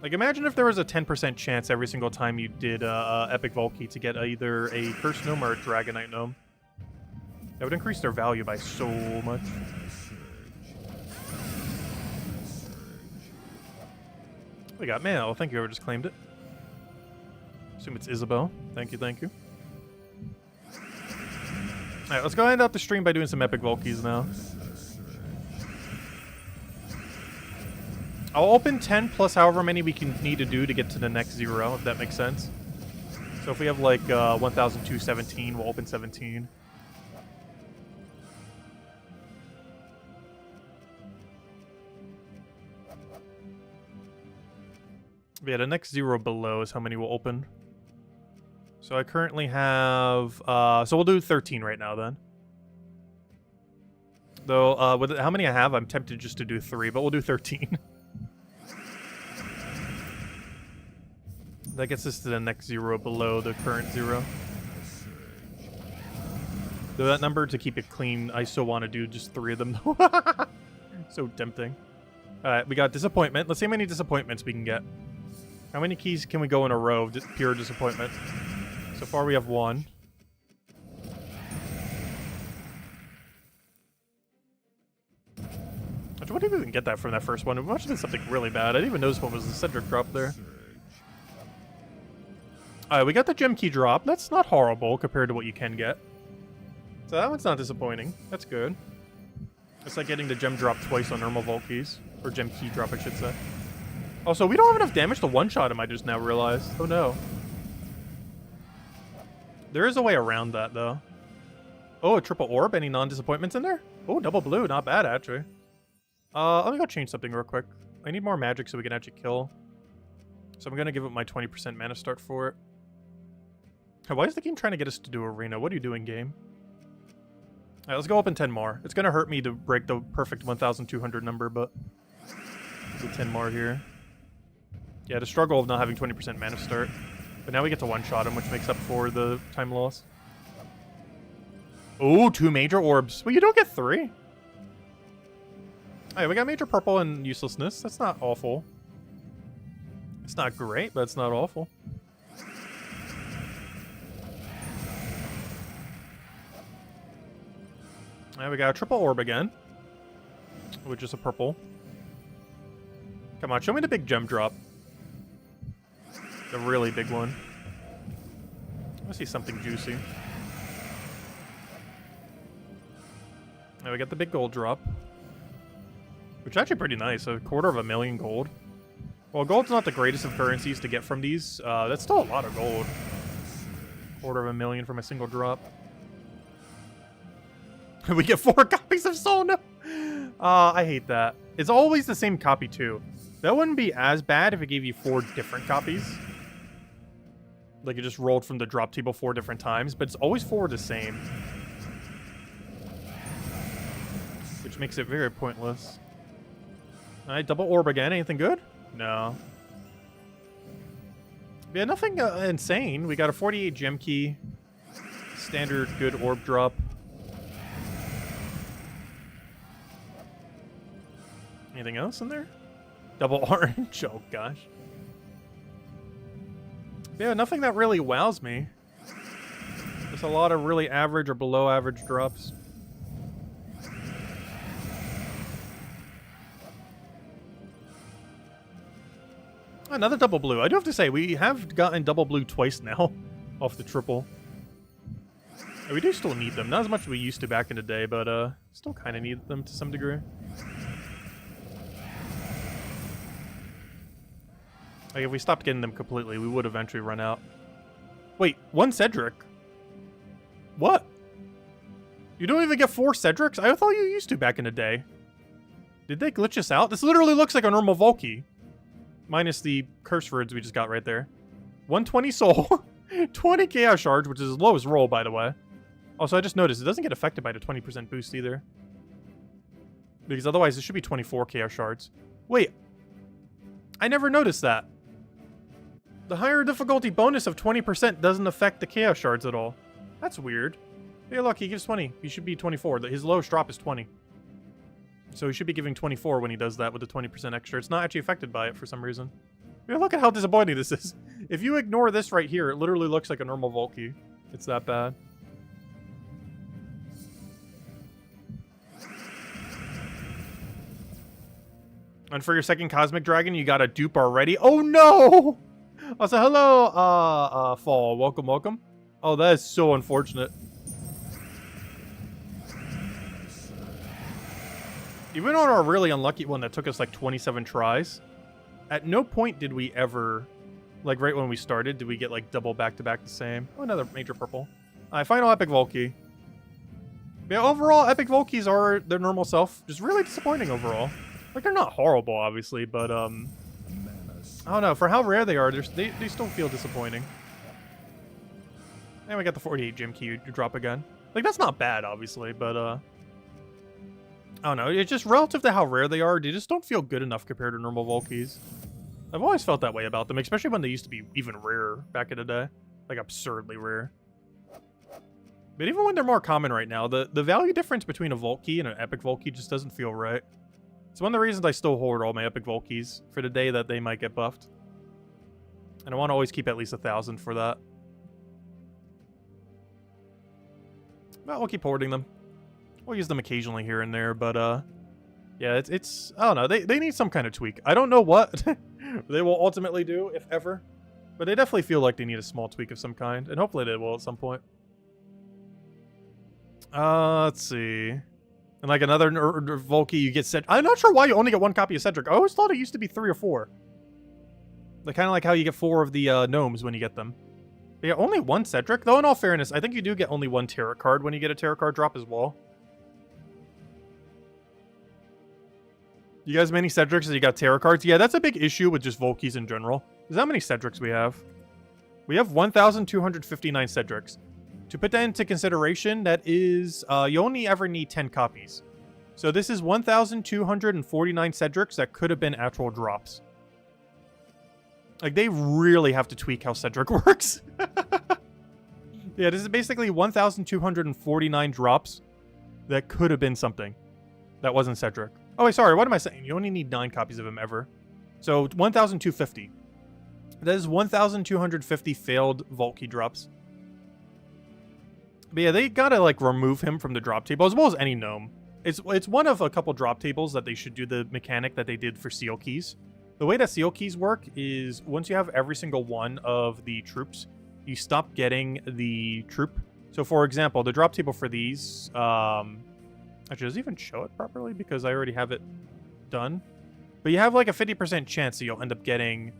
Like, imagine if there was a 10% chance every single time you did Epic Volkey to get either a Curse Gnome or a Dragonite Gnome. That would increase their value by so much. We got mail. Thank you, whoever just claimed it. Assume it's Isabel. Thank you, thank you. Alright, let's go end up the stream by doing some Epic Volkeys now. I'll open 10 plus however many we can need to do to get to the next 0, if that makes sense. So if we have like 1,217, we'll open 17. Yeah, the next 0 below is how many we'll open. So I currently have... so we'll do 13 right now, then. Though, with how many I have, I'm tempted just to do 3, but we'll do 13. That gets us to the next 0 below the current 0. Though that number, to keep it clean, I still want to do just 3 of them. So tempting. Alright, we got Disappointment. Let's see how many disappointments we can get. How many keys can we go in a row of pure disappointment? So far we have 1. Actually, what did we even get that from that first one? It must have been something really bad. I didn't even notice what was the Cedric drop there. Alright, we got the gem key drop. That's not horrible compared to what you can get. So that one's not disappointing. That's good. It's like getting the gem drop twice on normal Volkeys. Or gem key drop, I should say. Also, we don't have enough damage to one-shot him, I just now realized. Oh no. There is a way around that, though. Oh, a triple orb? Any non-disappointments in there? Oh, double blue. Not bad, actually. Let me go change something real quick. I need more magic so we can actually kill. So I'm going to give it my 20% mana start for it. Why is the game trying to get us to do arena? What are you doing, game? Alright, let's go open 10 more. It's going to hurt me to break the perfect 1,200 number, but... Let's do 10 more here. Yeah, the struggle of not having 20% mana start. But now we get to one-shot him, which makes up for the time loss. Oh, 2 major orbs. Well, you don't get 3. Alright, we got major purple and uselessness. That's not awful. It's not great, but it's not awful. Alright, we got a triple orb again. Which is a purple. Come on, show me the big gem drop. The really big one. I see something juicy. Now we got the big gold drop. Which is actually pretty nice. 250,000 gold. Well, gold's not the greatest of currencies to get from these. That's still a lot of gold. 250,000 from a single drop. We get 4 copies of Solno. I hate that. It's always the same copy, too. That wouldn't be as bad if it gave you 4 different copies. Like it just rolled from the drop table 4 different times, but it's always 4 the same. Which makes it very pointless. Alright, double orb again. Anything good? No. Yeah, nothing insane. We got a 48 gem key. Standard good orb drop. Anything else in there? Double orange. Oh, gosh. Yeah, nothing that really wows me. Just a lot of really average or below average drops. Another double blue. I do have to say, we have gotten double blue twice now off the triple. And we do still need them. Not as much as we used to back in the day, but still kind of need them to some degree. Like, if we stopped getting them completely, we would eventually run out. Wait, 1 Cedric? What? You don't even get 4 Cedrics? I thought you used to back in the day. Did they glitch us out? This literally looks like a normal Volky. Minus the curse words we just got right there. 120 soul. 20 chaos shards, which is his lowest roll, by the way. Also, I just noticed it doesn't get affected by the 20% boost either. Because otherwise it should be 24 chaos shards. Wait. I never noticed that. The higher difficulty bonus of 20% doesn't affect the chaos shards at all. That's weird. Hey, look, he gives 20. He should be 24. His lowest drop is 20. So he should be giving 24 when he does that with the 20% extra. It's not actually affected by it for some reason. Yeah, look at how disappointing this is. If you ignore this right here, it literally looks like a normal Volky. It's that bad. And for your second Cosmic Dragon, you got a dupe already. Oh no! Also, hello, Fall. Welcome, welcome. Oh, that is so unfortunate. Even on our really unlucky one that took us like 27 tries, at no point did we ever, like right when we started, did we get like double back-to-back the same. Oh, another major purple. Alright, final Epic Volky. Yeah, overall, Epic Volkies are their normal self. Just really disappointing overall. Like, they're not horrible, obviously, but, I don't know. For how rare they are, they still feel disappointing. And we got the 48 gem key to drop again. Like, that's not bad, obviously, but, I don't know. It's just relative to how rare they are, they just don't feel good enough compared to normal Volkies. I've always felt that way about them, especially when they used to be even rarer back in the day. Like, absurdly rare. But even when they're more common right now, the value difference between a Volky and an Epic Volky just doesn't feel right. It's one of the reasons I still hoard all my Epic Volkies for the day that they might get buffed. And I want to always keep at least 1,000 for that. But we'll keep hoarding them. We'll use them occasionally here and there, but yeah, it's I don't know, they need some kind of tweak. I don't know what they will ultimately do, if ever. But they definitely feel like they need a small tweak of some kind, and hopefully they will at some point. Let's see. And like another Volky, you get Cedric. I'm not sure why you only get 1 copy of Cedric. I always thought it used to be 3 or 4. Like, kind of like how you get 4 of the gnomes when you get them. But yeah, only 1 Cedric. Though in all fairness, I think you do get only 1 tarot card when you get a tarot card drop as well. You guys have many Cedrics and you got tarot cards? Yeah, that's a big issue with just Volkies in general. Is how many Cedrics we have? We have 1,259 Cedrics. To put that into consideration, that is, you only ever need 10 copies. So this is 1,249 Cedrics that could have been actual drops. Like, they really have to tweak how Cedric works. Yeah, this is basically 1,249 drops that could have been something that wasn't Cedric. Oh, wait, sorry, what am I saying? You only need 9 copies of him ever. So, 1,250. That is 1,250 failed Volky drops. But yeah, they gotta, like, remove him from the drop table, as well as any gnome. It's one of a couple drop tables that they should do the mechanic that they did for seal keys. The way that seal keys work is, once you have every single one of the troops, you stop getting the troop. So, for example, the drop table for these, actually, does it even show it properly? Because I already have it done. But you have, like, a 50% chance that you'll end up getting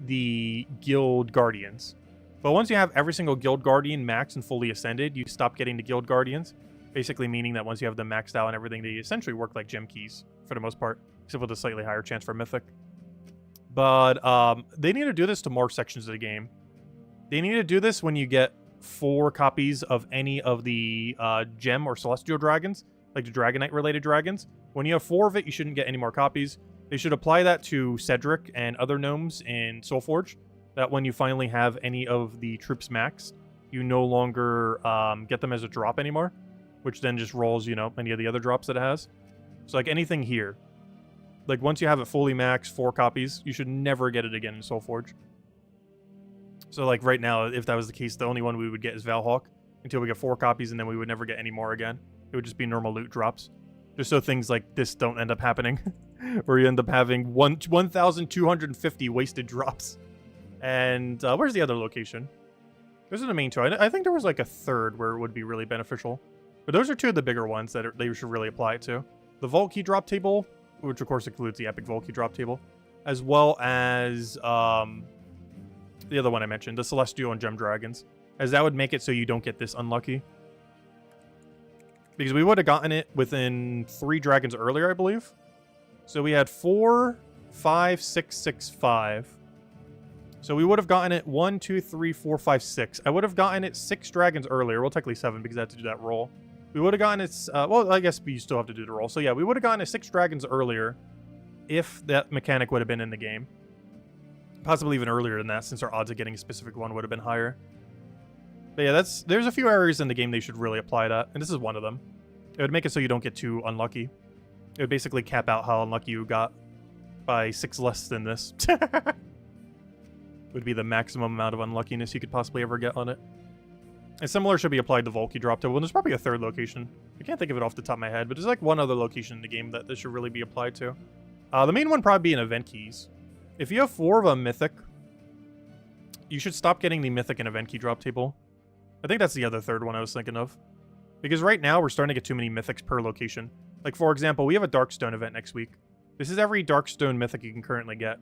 the Guild Guardians. But once you have every single Guild Guardian maxed and fully ascended, you stop getting the Guild Guardians. Basically meaning that once you have them maxed out and everything, they essentially work like gem keys for the most part, except with a slightly higher chance for Mythic. But they need to do this to more sections of the game. They need to do this when you get 4 copies of any of the gem or celestial dragons, like the Dragonite-related dragons. When you have 4 of it, you shouldn't get any more copies. They should apply that to Cedric and other gnomes in Soulforge. That when you finally have any of the troops maxed, you no longer get them as a drop anymore, which then just rolls, you know, any of the other drops that it has. So like anything here, like once you have it fully maxed, 4 copies, you should never get it again in Soulforge. So like right now, if that was the case, the only one we would get is Valhawk until we get 4 copies, and then we would never get any more again. It would just be normal loot drops. Just so things like this don't end up happening, where you end up having 1,250 wasted drops. And where's the other location? Those are the main 2. I think there was like a third where it would be really beneficial. But those are 2 of the bigger ones that they should really apply it to. The Volky drop table, which of course includes the Epic Volky drop table, as well as the other one I mentioned, the Celestial and Gem Dragons, as that would make it so you don't get this unlucky. Because we would have gotten it within 3 dragons earlier, I believe. So we had 4, 5, 6, 6, 5. So we would have gotten it 1, 2, 3, 4, 5, 6. I would have gotten it 6 dragons earlier. Well, technically 7 because I had to do that roll. We would have gotten it... well, I guess you still have to do the roll. So yeah, we would have gotten it 6 dragons earlier if that mechanic would have been in the game. Possibly even earlier than that, since our odds of getting a specific one would have been higher. But yeah, there's a few areas in the game they should really apply that, and this is one of them. It would make it so you don't get too unlucky. It would basically cap out how unlucky you got by 6 less than this. Would be the maximum amount of unluckiness you could possibly ever get on it. And similar should be applied to Volky drop table. And there's probably a third location. I can't think of it off the top of my head, but there's like one other location in the game that this should really be applied to. The main one probably be in event keys. If you have 4 of a mythic, you should stop getting the mythic and event key drop table. I think that's the other third one I was thinking of. Because right now we're starting to get too many mythics per location. Like for example, we have a Darkstone event next week. This is every Darkstone mythic you can currently get.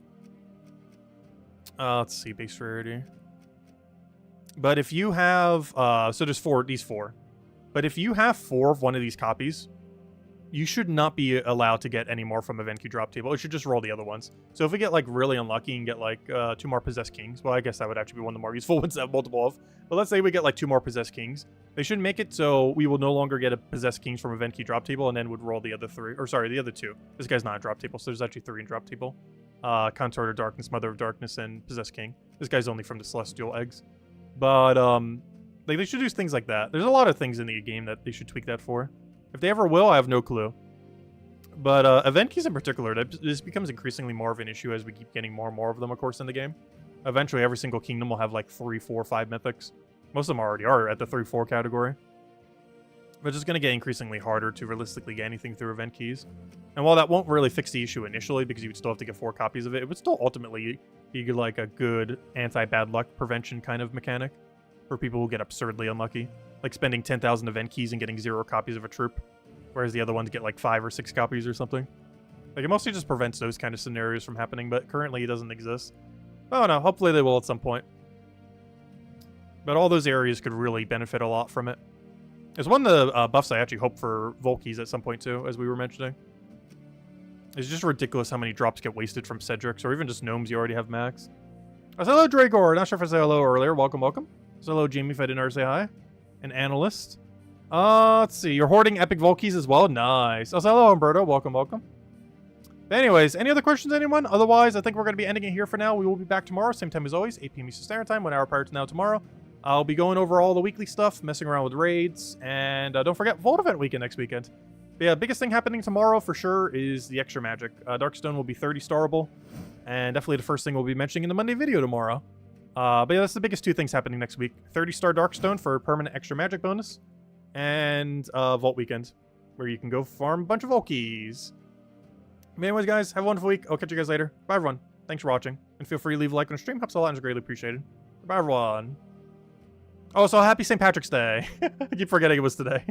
Let's see, base rarity. But if you have, so there's these 4. But if you have 4 of one of these copies, you should not be allowed to get any more from event queue drop table. It should just roll the other ones. So if we get like really unlucky and get like 2 more possessed kings, well, I guess that would actually be one of the more useful ones to have multiple of. But let's say we get like 2 more possessed kings. They should make it so we will no longer get a possessed kings from event queue drop table and then would roll the other 3, or sorry, the other 2. This guy's not a drop table, so there's actually 3 in drop table. Consort of Darkness, Mother of Darkness, and Possessed King. This guy's only from the Celestial Eggs. But, like, they should do things like that. There's a lot of things in the game that they should tweak that for. If they ever will, I have no clue. But, event keys in particular, this becomes increasingly more of an issue as we keep getting more and more of them, of course, in the game. Eventually, every single kingdom will have, like, 3, 4, 5 mythics. Most of them already are at the 3, 4 category. But it's just going to get increasingly harder to realistically get anything through event keys. And while that won't really fix the issue initially, because you would still have to get 4 copies of it, it would still ultimately be like a good anti-bad luck prevention kind of mechanic for people who get absurdly unlucky. Like spending 10,000 event keys and getting 0 copies of a troop, whereas the other ones get like 5 or 6 copies or something. Like, it mostly just prevents those kind of scenarios from happening, but currently it doesn't exist. I don't know, hopefully they will at some point. But all those areas could really benefit a lot from it. It's one of the buffs I actually hope for Volkies at some point too, as we were mentioning. It's just ridiculous how many drops get wasted from Cedrics, or even just gnomes you already have max. I said hello, Dragor. Not sure if I said hello earlier. Welcome, welcome. So hello, Jamie, if I didn't already say hi. An analyst. Let's see. You're hoarding epic Volkies as well? Nice. Oh, so hello, Umberto. Welcome, welcome. But anyways, any other questions, anyone? Otherwise, I think we're going to be ending it here for now. We will be back tomorrow, same time as always, 8 p.m. Eastern Standard Time, 1 hour prior to now tomorrow. I'll be going over all the weekly stuff, messing around with raids, and don't forget Vault Event Weekend next weekend. But yeah, biggest thing happening tomorrow for sure is the extra magic. Darkstone will be 30 starable, and definitely the first thing we'll be mentioning in the Monday video tomorrow. But yeah, that's the biggest 2 things happening next week. 30-star Darkstone for permanent extra magic bonus, and Vault Weekend, where you can go farm a bunch of Volkies. But anyways, guys, have a wonderful week. I'll catch you guys later. Bye, everyone. Thanks for watching, and feel free to leave a like on the stream. Helps a lot and is greatly appreciated. Bye, everyone. Oh, so happy St. Patrick's Day. I keep forgetting it was today.